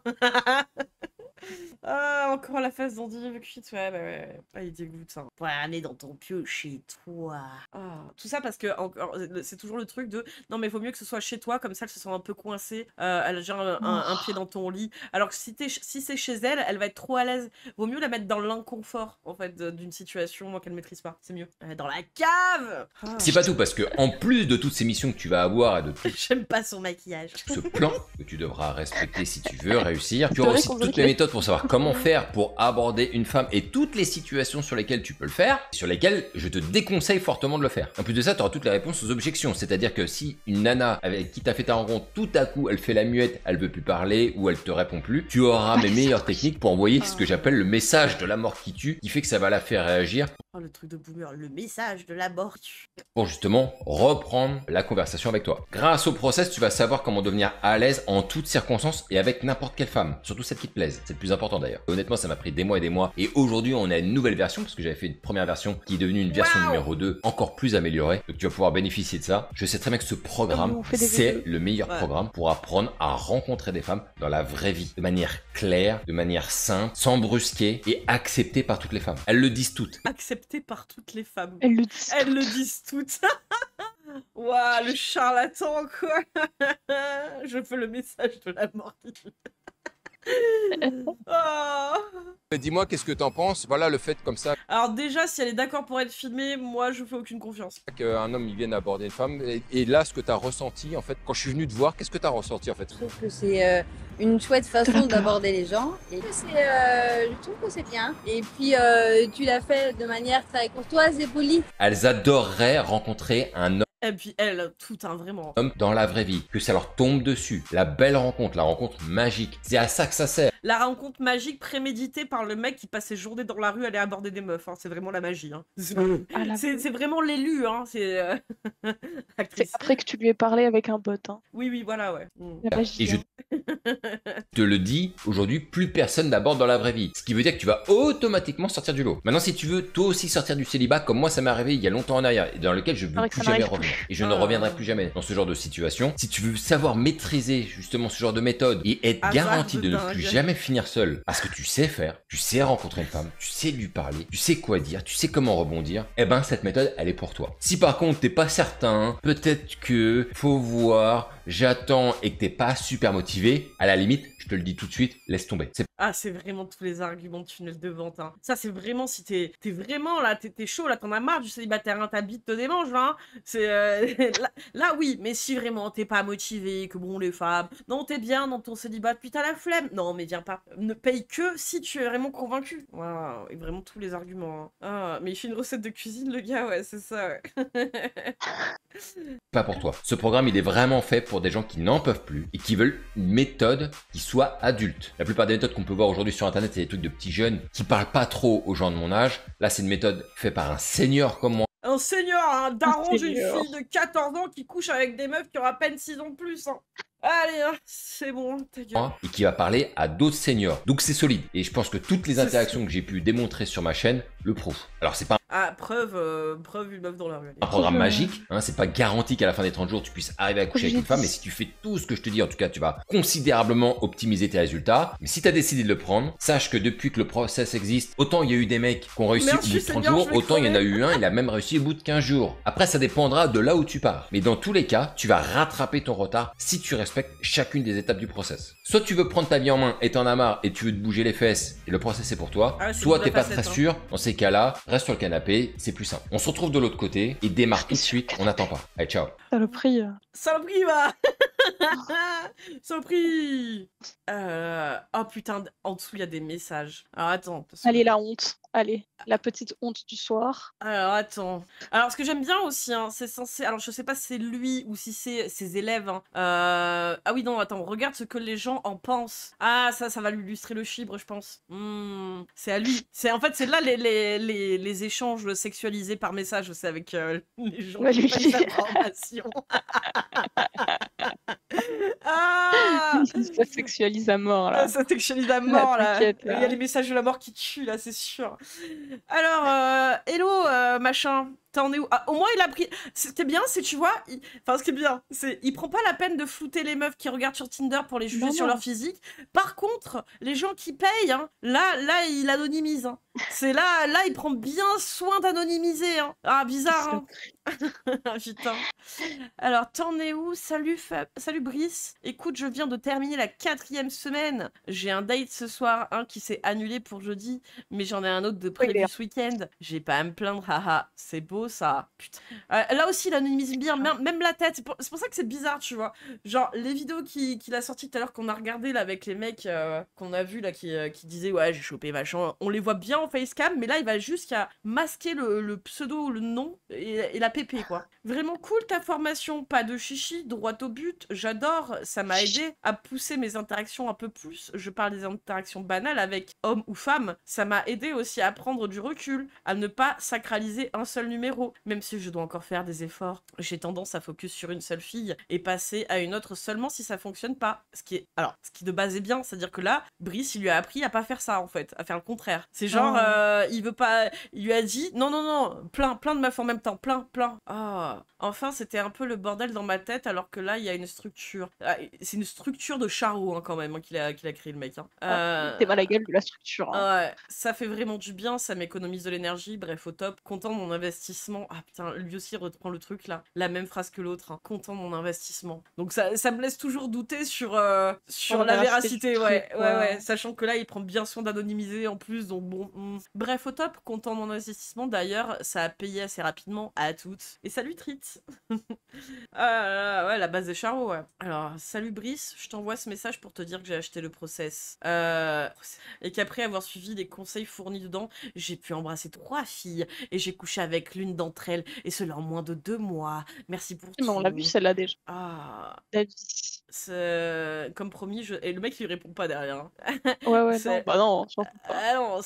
Ah, encore la face d'Andy McFit, ouais, bah ouais. Ah, il dégoûte, hein. Ouais, aller dans ton pieu chez toi. Ah, tout ça parce que, encore, c'est toujours le truc de, non, mais il vaut mieux que ce soit chez toi, comme ça, elle se sent un peu coincée, elle a genre un pied dans ton lit. Alors que si c'est chez elle, elle va être trop à l'aise. Vaut mieux la mettre dans l'inconfort, en fait, d'une situation qu'elle maîtrise pas. C'est mieux. Dans la cave. c'est pas tout, parce que en plus de toutes ces missions que tu vas avoir et de tout J'aime pas son maquillage. ce plan que tu devras respecter si tu veux réussir, tu C'est auras vrai aussi qu'on toutes veut les méthodes pour savoir comment faire pour aborder une femme et toutes les situations sur lesquelles tu peux le faire, sur lesquelles je te déconseille fortement de le faire. En plus de ça, tu auras toutes les réponses aux objections. C'est-à-dire que si une nana avec qui t'as fait ta rencontre, tout à coup, elle fait la muette, elle veut plus parler ou elle te répond plus, tu auras mes meilleures techniques pour envoyer ce que j'appelle le message de la mort qui tue, qui fait que ça va la faire réagir. Oh, le truc de boomer, le message de la mort. Pour justement reprendre la conversation avec toi. Grâce au process, tu vas savoir comment devenir à l'aise en toutes circonstances et avec n'importe quelle femme, surtout celle qui te plaise. C'est le plus important d'ailleurs. Honnêtement, ça m'a pris des mois et des mois. Et aujourd'hui, on a une nouvelle version parce que j'avais fait une première version qui est devenue une version numéro 2 encore plus améliorée. Donc tu vas pouvoir bénéficier de ça. Je sais très bien que ce programme, c'est le meilleur programme pour apprendre à rencontrer des femmes dans la vraie vie, de manière claire, de manière simple, sans brusquer et acceptée par toutes les femmes. Elles le disent toutes. Accepté par toutes les femmes. Elles le disent. Elles le disent toutes. Waouh, le charlatan, quoi. Je fais le message de la mort. Oh. Dis-moi, qu'est-ce que t'en penses? Voilà, le fait comme ça Alors déjà, si elle est d'accord pour être filmée, moi je fais aucune confiance. qu'un homme il vienne aborder une femme. Et là, ce que t'as ressenti, en fait, quand je suis venu te voir, qu'est-ce que t'as ressenti, en fait? Je trouve que c'est une chouette façon d'aborder les gens. Et je trouve que c'est bien. Et puis, tu l'as fait de manière très courtoise et polie. Elles adoreraient rencontrer un Et puis elle, tout un vraiment. homme dans la vraie vie, que ça leur tombe dessus. La belle rencontre, la rencontre magique. C'est à ça que ça sert. La rencontre magique préméditée par le mec qui passe ses journées dans la rue à aller aborder des meufs. Hein. C'est vraiment la magie. Hein. C'est vraiment l'élu. Hein. C'est après que tu lui aies parlé avec un bot. Hein. Oui, oui, voilà, ouais. La magie, Et je te le dis, aujourd'hui, plus personne n'aborde dans la vraie vie. Ce qui veut dire que tu vas automatiquement sortir du lot. Maintenant, si tu veux toi aussi sortir du célibat, comme moi ça m'est arrivé il y a longtemps en arrière, et dans lequel je ne veux plus jamais revenir. Et je ne reviendrai plus jamais dans ce genre de situation. Si tu veux savoir maîtriser justement ce genre de méthode et être garanti de ne plus jamais finir seul, parce que tu sais faire, tu sais rencontrer une femme, tu sais lui parler, tu sais quoi dire, tu sais comment rebondir, eh ben cette méthode, elle est pour toi. Si par contre t'es pas certain, peut-être que faut voir, j'attends et que t'es pas super motivé, à la limite, je te le dis tout de suite, laisse tomber. C'est vraiment tous les arguments de tunnel de vente. Hein. Ça, c'est vraiment si t'es vraiment là, t'es chaud, là, t'en as marre du célibataire, hein, ta bite te démange, là. Hein. C'est là, oui, mais si vraiment t'es pas motivé, que bon, les femmes, non, t'es bien dans ton célibat, puis t'as la flemme. Non, mais viens pas. Ne paye que si tu es vraiment convaincu. Waouh, et vraiment tous les arguments. Hein. Ah, mais il fait une recette de cuisine, le gars, ouais, c'est ça, ouais. Pas pour toi. Ce programme, il est vraiment fait pour des gens qui n'en peuvent plus et qui veulent une méthode qui soit adulte. La plupart des méthodes qu'on peut voir aujourd'hui sur internet, c'est des trucs de petits jeunes qui parlent pas trop aux gens de mon âge. Là, c'est une méthode faite par un senior comme moi. Un senior, un daron d'une fille de 14 ans qui couche avec des meufs qui ont à peine 6 ans de plus. Hein. Allez, hein, c'est bon, ta gueule. Et qui va parler à d'autres seniors. Donc c'est solide. Et je pense que toutes les interactions que j'ai pu démontrer sur ma chaîne le prouvent. Alors c'est pas preuve une meuf dans la rue. un programme magique, hein, c'est pas garanti qu'à la fin des 30 jours tu puisses arriver à coucher avec une femme, mais si tu fais tout ce que je te dis, en tout cas tu vas considérablement optimiser tes résultats. Mais si tu as décidé de le prendre, sache que depuis que le process existe, autant il y a eu des mecs qui ont réussi au bout de 30 jours, autant il y en a eu un, il a même réussi au bout de 15 jours. Après ça dépendra de là où tu pars. Mais dans tous les cas, tu vas rattraper ton retard si tu respectes chacune des étapes du process. Soit tu veux prendre ta vie en main et t'en as marre et tu veux te bouger les fesses et le process c'est pour toi, soit t'es pas très sûr, dans ces cas-là, reste sur le canapé, c'est plus simple. On se retrouve de l'autre côté et démarre tout de suite, on n'attend pas. Allez, ciao. Saloperie. Saloperie, va. Saloperie. Oh putain, en dessous il y a des messages. Alors attends. Allez, la honte. Allez, la petite honte du soir. Alors attends. Alors ce que j'aime bien aussi, hein, c'est censé... Alors je sais pas si c'est lui ou si c'est ses élèves. Hein. Ah oui, non, attends, regarde ce que les gens en pensent. Ah, ça va lui illustrer le chibre, je pense. C'est à lui. En fait, c'est là les échanges sexualisés par message, c'est avec les gens qui font des informations. Ça sexualise à mort, là. Ça sexualise à mort, là. Il y a les messages de la mort qui tuent, là, c'est sûr. Alors, hello, machin. T'en es où? Au moins, il a pris... C'était bien, c'est, tu vois... Enfin, ce qui est bien, c'est... Il prend pas la peine de flouter les meufs qui regardent sur Tinder pour les juger sur leur physique. Par contre, les gens qui payent, hein, là, il anonymise. Hein. C'est là, il prend bien soin d'anonymiser. Hein. Ah, bizarre, hein. Putain. Alors, t'en es où? Salut Brice. Écoute, je viens de terminer la 4e semaine. J'ai un date ce soir, un qui s'est annulé pour jeudi, mais j'en ai un autre de prévu ce week-end. J'ai pas à me plaindre, haha. C'est beau beau ça. Putain. Là aussi, il anonymise bien, même la tête. C'est pour ça que c'est bizarre, tu vois. Genre, les vidéos qu'il a sorties tout à l'heure, qu'on a regardé là avec les mecs qu'on a vu là qui disaient ouais, j'ai chopé machin. On les voit bien en facecam, mais là, il va jusqu'à masquer le pseudo, le nom et la PP, quoi. Vraiment cool ta formation, pas de chichi, droit au but, j'adore. Ça m'a aidé à pousser mes interactions un peu plus. Je parle des interactions banales avec hommes ou femmes. Ça m'a aidé aussi à prendre du recul, à ne pas sacraliser un seul numéro, même si je dois encore faire des efforts. J'ai tendance à focus sur une seule fille et passer à une autre seulement si ça fonctionne pas. Ce qui de base est bien, c'est-à-dire que là, Brice, il lui a appris à pas faire ça en fait, à faire le contraire. C'est genre, il veut pas, il lui a dit non, plein de meufs en même temps, plein. Enfin, c'était un peu le bordel dans ma tête, alors que là, il y a une structure. C'est une structure de Charo quand même qu'il a créé le mec. T'es mal à la gueule de la structure. Ouais, ça fait vraiment du bien, ça m'économise de l'énergie, bref, au top. Content de mon investissement. Ah putain, lui aussi reprend le truc là, la même phrase que l'autre. Content de mon investissement. Donc ça me laisse toujours douter sur la véracité, ouais. Sachant que là, il prend bien soin d'anonymiser en plus, donc bon. Bref, au top, content de mon investissement. D'ailleurs, ça a payé assez rapidement à toutes. Et salut Trit. Ouais, la base des charros, ouais. Alors, salut Brice, je t'envoie ce message pour te dire que j'ai acheté le process. Et qu'après avoir suivi les conseils fournis dedans, j'ai pu embrasser 3 filles et j'ai couché avec l'une d'entre elles, et cela en moins de 2 mois. Merci pour tout. Mais on l'a vu celle-là déjà. Comme promis, et le mec il répond pas derrière. Hein. Ouais, non, bah non, je pense pas. Ah non,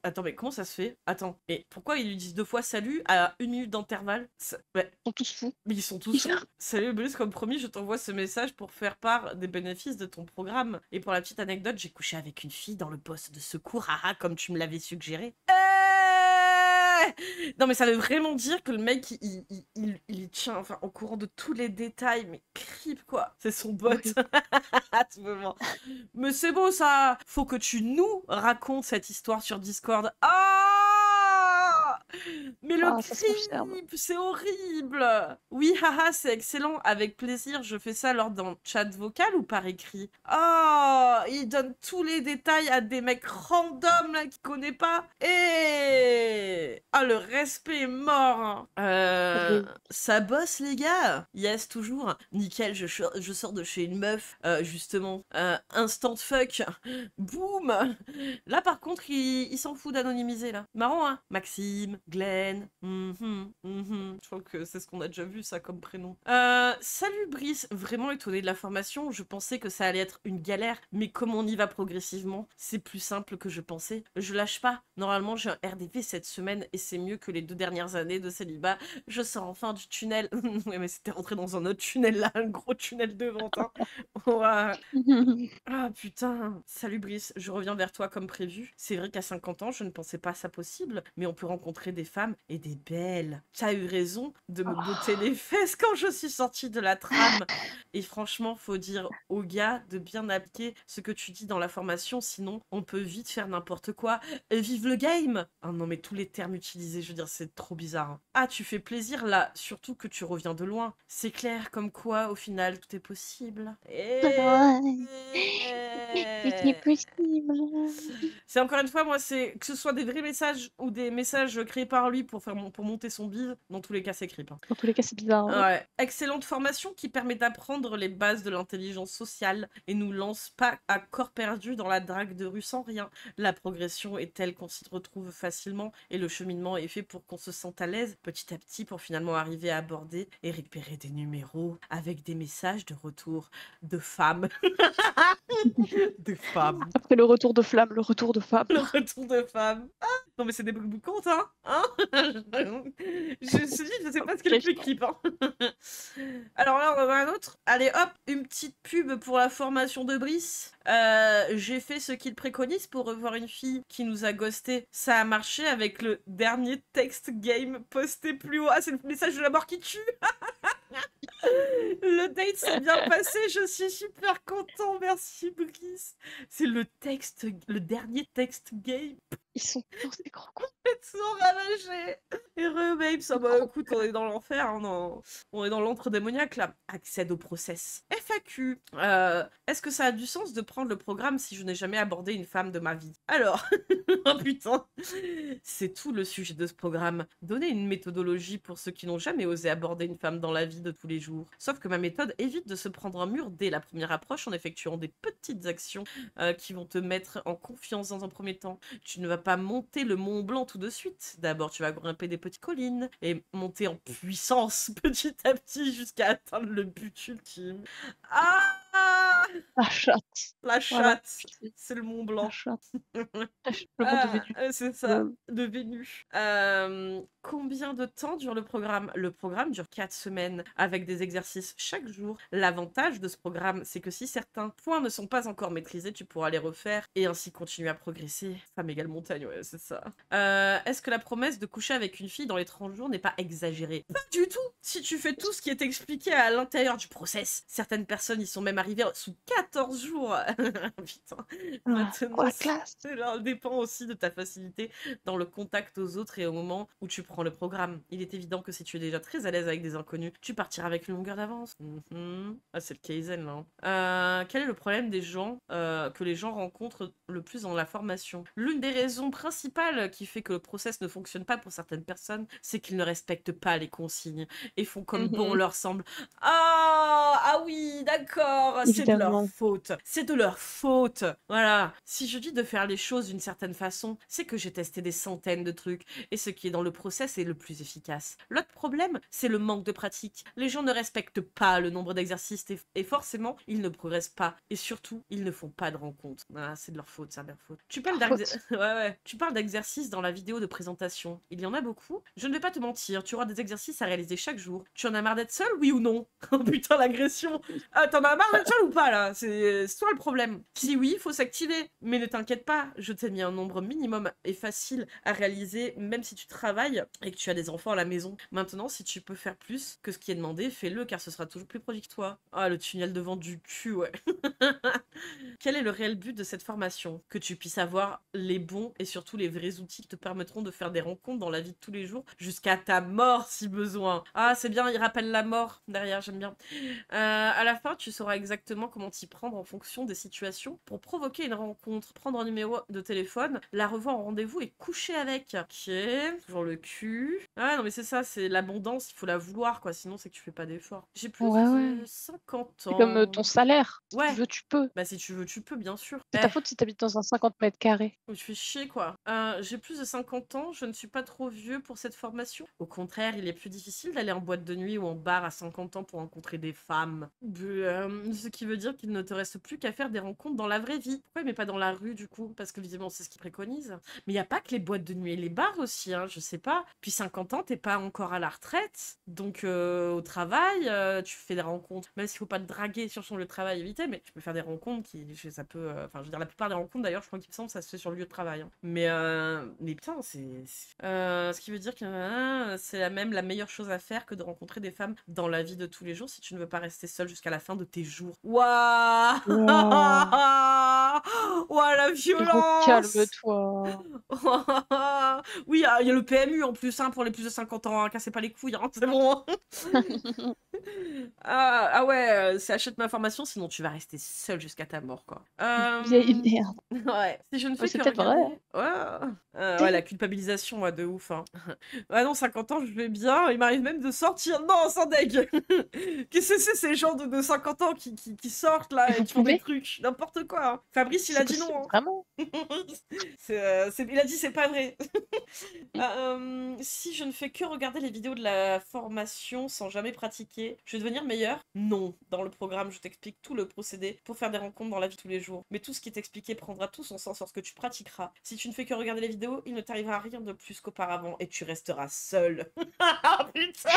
Attends, mais comment ça se fait? Attends, et pourquoi ils lui disent 2 fois salut à 1 minute d'intervalle? Ils sont tous fous. Mais ils sont tous fous. Salut Bruce, comme promis, je t'envoie ce message pour faire part des bénéfices de ton programme. Et pour la petite anecdote, j'ai couché avec une fille dans le poste de secours, comme tu me l'avais suggéré. Non mais ça veut vraiment dire que le mec il tient enfin au courant de tous les détails, mais creep quoi, c'est son bot. Tout moment. Mais c'est beau ça, faut que tu nous racontes cette histoire sur Discord. Mais le creep, c'est horrible. Oui, haha, c'est excellent, avec plaisir, je fais ça lors d'un chat vocal ou par écrit. Il donne tous les détails à des mecs random là qu'il connaît pas. Et le respect est mort. Ça bosse les gars. Yes, toujours. Nickel, je sors de chez une meuf, justement. Instant fuck. Boum. Là par contre, il s'en fout d'anonymiser là. Marrant hein. Maxime, Glenn. Je crois que c'est ce qu'on a déjà vu ça comme prénom. Salut Brice, vraiment étonné de la formation. Je pensais que ça allait être une galère, mais comme on y va progressivement, c'est plus simple que je pensais. Je lâche pas. Normalement, j'ai un RDV cette semaine et c'est mieux que les 2 dernières années de célibat. Je sors enfin du tunnel. Ouais, mais c'était rentré dans un autre tunnel là, un gros tunnel de vente. Hein. Ouais. Putain. Salut Brice, je reviens vers toi comme prévu. C'est vrai qu'à 50 ans, je ne pensais pas ça possible, mais on peut rencontrer des femmes et des belles. Tu as eu raison de me botter les fesses quand je suis sortie de la trame. Et franchement, faut dire aux gars de bien appliquer ce que tu dis dans la formation, sinon on peut vite faire n'importe quoi. Vive le game! Non mais tous les termes utilisés, je veux dire, c'est trop bizarre. Hein. Tu fais plaisir là, surtout que tu reviens de loin. C'est clair, comme quoi, au final, tout est possible. C'est possible. C'est encore une fois, moi, c'est que ce soit des vrais messages ou des messages créés par lui pour monter son bise, dans tous les cas, c'est creep. Hein. Dans tous les cas, c'est bizarre. Ouais. Excellente formation qui permet d'apprendre les bases de l'intelligence sociale et nous lance pas à corps perdu dans la drague de rue sans rien. La progression est telle qu'on s'y retrouve facilement et le cheminement est fait pour qu'on se sente à l'aise petit à petit pour finalement arriver à aborder et récupérer des numéros avec des messages de retour de femmes. De femmes. Après le retour de flamme, le retour de femme. Le retour de femme. Non mais c'est des bouts de compte, hein, je sais pas ce qu'elle fait clip, hein. Alors là, on en a un autre. Allez hop, une petite pub pour la formation de Brice. J'ai fait ce qu'il préconise pour revoir une fille qui nous a ghosté. Ça a marché avec le dernier text game posté plus haut. C'est le message de la mort qui tue. Le date s'est bien passé, je suis super content, merci Brice. C'est le dernier text game. Ils sont dans des gros cons. Ils sont ravagés. Heureux, babes. Ça, bah, écoute, on est dans l'enfer. Hein, on est dans l'antre démoniaque, là. Accède au process. FAQ. Est-ce que ça a du sens de prendre le programme si je n'ai jamais abordé une femme de ma vie? Alors, oh putain. C'est tout le sujet de ce programme. Donner une méthodologie pour ceux qui n'ont jamais osé aborder une femme dans la vie de tous les jours. Sauf que ma méthode évite de se prendre un mur dès la première approche en effectuant des petites actions qui vont te mettre en confiance dans un premier temps. Tu ne vas pas monter le Mont Blanc tout de suite. D'abord, tu vas grimper des petites collines et monter en puissance petit à petit jusqu'à atteindre le but ultime. Ah, La chatte. la Voilà. chatte, c'est le Mont La Blanc. chatte. Le monde de Vénus. C'est ça, Ouais. de Vénus. Combien de temps dure le programme? Le programme dure 4 semaines avec des exercices chaque jour. L'avantage de ce programme, c'est que si certains points ne sont pas encore maîtrisés, tu pourras les refaire et ainsi continuer à progresser. Femme égale montagne, ouais, c'est ça. Est-ce que la promesse de coucher avec une fille dans les 30 jours n'est pas exagérée? Pas du tout! Si tu fais tout ce qui est expliqué à l'intérieur du process, certaines personnes y sont même arrivées sous 14 jours. Putain. Maintenant, Quoi, la classe? cela dépend aussi de ta facilité dans le contact aux autres et au moment où tu prends le programme. Il est évident que si tu es déjà très à l'aise avec des inconnus, tu partiras avec une longueur d'avance. Ah, c'est le Kaizen, là. Quel est le problème des gens que les gens rencontrent le plus dans la formation? L'une des raisons principales qui fait que le process ne fonctionne pas pour certaines personnes, c'est qu'ils ne respectent pas les consignes et font comme bon leur semble. Ah oui, d'accord, c'est de leur Évidemment. faute. C'est de leur faute. Voilà. Si je dis de faire les choses d'une certaine façon, c'est que j'ai testé des centaines de trucs et ce qui est dans le process est le plus efficace. L'autre problème, c'est le manque de pratique. Les gens ne respectent pas le nombre d'exercices et forcément, ils ne progressent pas. Et surtout, ils ne font pas de rencontres. Ah, c'est de leur faute, ça, de leur faute. Tu parles Tu parles d'exercices dans la vidéo de présentation. Il y en a beaucoup. Je ne vais pas te mentir, tu auras des exercices à réaliser chaque jour. Tu en as marre d'être seul, oui ou non? Oh putain, l'agression. Ah, t'en as marre d'être seul ou pas, là? C'est toi le problème. Si oui, faut s'activer. Mais ne t'inquiète pas, je t'ai mis un nombre minimum et facile à réaliser, même si tu travailles et que tu as des enfants à la maison. Maintenant, si tu peux faire plus que ce qui est demandé, fais-le, car ce sera toujours plus productif que toi. Ah, le tunnel devant du cul, ouais. Quel est le réel but de cette formation? Que tu puisses avoir les bons et surtout les vrais outils qui te permettront de faire des rencontres dans la vie de tous les jours, jusqu'à ta mort si besoin. Ah, c'est bien, il rappelle la mort derrière, j'aime bien. À la fin, tu sauras exactement comment t'y prendre en fonction des situations pour provoquer une rencontre, prendre un numéro de téléphone, la revoir en rendez-vous et coucher avec. Ok, toujours le cul. Ah non mais c'est ça, c'est l'abondance, il faut la vouloir quoi, sinon c'est que tu fais pas d'efforts. J'ai plus de 50 C'est comme ans. ton salaire. Si Ouais. tu veux, tu peux. Bah si tu veux, tu peux, bien sûr. C'est ta faute si t'habites dans un 50 mètres carrés. Je fais chier quoi. J'ai plus de 50 ans, je ne suis pas trop vieux pour cette formation. Au contraire, il est plus difficile d'aller en boîte de nuit ou en bar à 50 ans pour rencontrer des femmes. Ce qui veut dire qu'il ne te reste plus qu'à faire des rencontres dans la vraie vie. Pourquoi mais pas dans la rue du coup? Parce que visiblement c'est ce qu'ils préconisent. Mais il n'y a pas que les boîtes de nuit et les bars aussi, hein, je sais pas. Puis 50 ans, t'es pas encore à la retraite. Donc au travail, tu fais des rencontres. Même s'il faut pas te draguer sur son lieu de travail, éviter, mais tu peux faire des rencontres ça peut... Enfin, je veux dire, la plupart des rencontres d'ailleurs, je crois qu'il me semble, ça se fait sur le lieu de travail. Hein. Mais putain, ce qui veut dire que c'est la meilleure chose à faire que de rencontrer des femmes dans la vie de tous les jours si tu ne veux pas rester seule jusqu'à la fin de tes jours. Waouh! Ouah, la violence! Calme-toi. Oui, il y a le PMU en plus, hein, pour les plus de 50 ans, hein, cassez pas les couilles, hein, c'est bon. Ah ouais, c'est achète ma formation, sinon tu vas rester seule jusqu'à ta mort, quoi. Vieille merde. Ouais, si je ne fais c'est que peut-être vrai. regarder... Ouais, la culpabilisation, ouais, de ouf, hein. Ouais, non, 50 ans, je vais bien, il m'arrive même de sortir... Non, sans deg. Qu'est-ce que c'est ces gens de 50 ans qui sortent, là, et qui font des trucs? N'importe quoi, hein. Fabrice, il a dit non, hein. Vraiment? Il a dit c'est pas vrai. Si je ne fais que regarder les vidéos de la formation sans jamais pratiquer, je vais devenir meilleur? Non. Dans le programme, je t'explique tout le procédé pour faire des rencontres dans la vie de tous les jours. Mais tout ce qui est expliqué prendra tout son sens lorsque tu pratiqueras. Si tu ne fais que regarder les vidéos, il ne t'arrivera rien de plus qu'auparavant et tu resteras seul. Ah putain!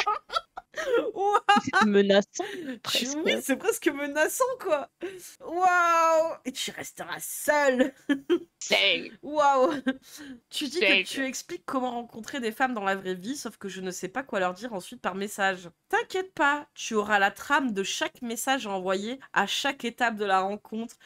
C'est menaçant, presque. Oui, c'est presque menaçant, quoi. Waouh! Et tu resteras seul. Waouh. Tu dis que Dingue. tu expliques comment rencontrer des femmes dans la vraie vie, sauf que je ne sais pas quoi leur dire ensuite par message. T'inquiète pas, tu auras la trame de chaque message à envoyer à chaque étape de la rencontre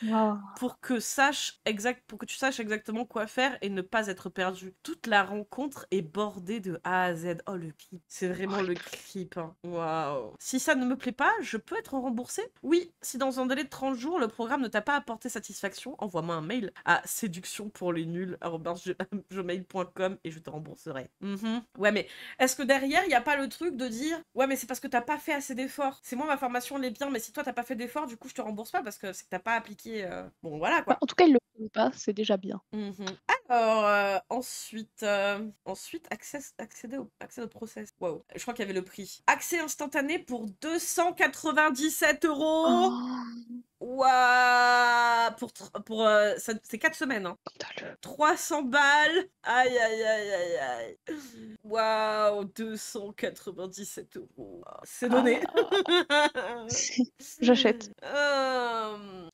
pour que tu saches exactement quoi faire et ne pas être perdu. Toute la rencontre est bordée de A à Z. Oh, le clip. C'est vraiment le clip. Hein. Waouh. Si ça ne me plaît pas, je peux être remboursé? Oui, si dans un délai de 30 jours, le programme ne t'a pas apporté satisfaction, envoie-moi un mail à séductionpourlesnuls@gmail.com et je te rembourserai. Ouais, mais est-ce que derrière, il n'y a pas le truc de dire ouais, mais c'est parce que t'as pas fait assez d'efforts. C'est moi, ma formation, elle est bien, mais si toi, t'as pas fait d'efforts, du coup, je te rembourse pas parce que c'est que t'as pas appliqué. Bon, voilà quoi. En tout cas, ils le font pas, c'est déjà bien. Alors, ensuite, accéder au process. Wow, je crois qu'il y avait le prix. Accès instantané pour 297 €. Ouah, c'est 4 semaines. Hein. 300 balles. Aïe, aïe, aïe, aïe, aïe. Waouh, 297 €. C'est donné. J'achète.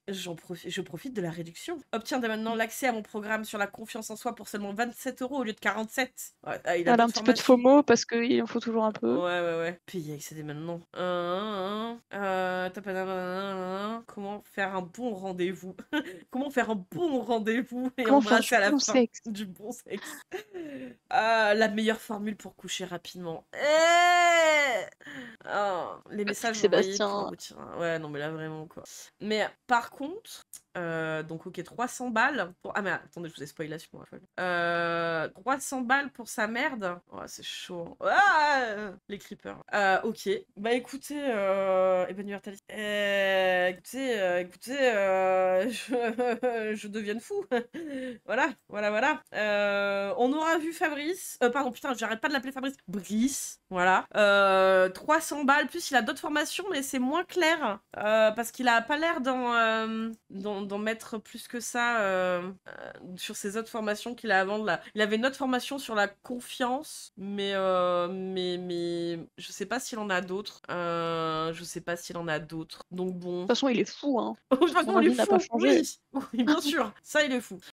Je profite de la réduction. Obtiens dès maintenant l'accès à mon programme sur la confiance en soi pour seulement 27 € au lieu de 47. Ouais, il a Elle a un petit peu de FOMO parce qu'il en faut toujours un peu. Ouais. Puis accéder maintenant. Comment faire un bon rendez-vous? Comment faire un bon rendez-vous et Comment faire embrasser à la du bon fin sexe? du bon sexe? La meilleure formule pour coucher rapidement. Les messages envoyés pour Sébastien. aboutir. Ouais, non, mais là vraiment quoi. Mais par contre, donc ok, 300 balles pour. Ah, mais attendez, je vous ai spoilé là sur moi. 300 balles pour sa merde. Oh, c'est chaud. Ah, les creepers. Ok. Bah écoutez, Emmanuel Talis. Écoutez, je devienne fou. Voilà. On aura vu Fabrice. Pardon, putain, j'arrête pas de l'appeler Fabrice. Brice. Voilà. 300 balles. Plus, il a d'autres formations, mais c'est moins clair. Parce qu'il a pas l'air d'en mettre plus que ça sur ses autres formations qu'il a avant de là. Il avait une autre formation sur la confiance, mais je sais pas s'il en a d'autres. Donc bon. De toute façon, il est fou, hein. De toute façon, Son il est avis n'a fou. pas changé. Oui, bien sûr. Ça, il est fou.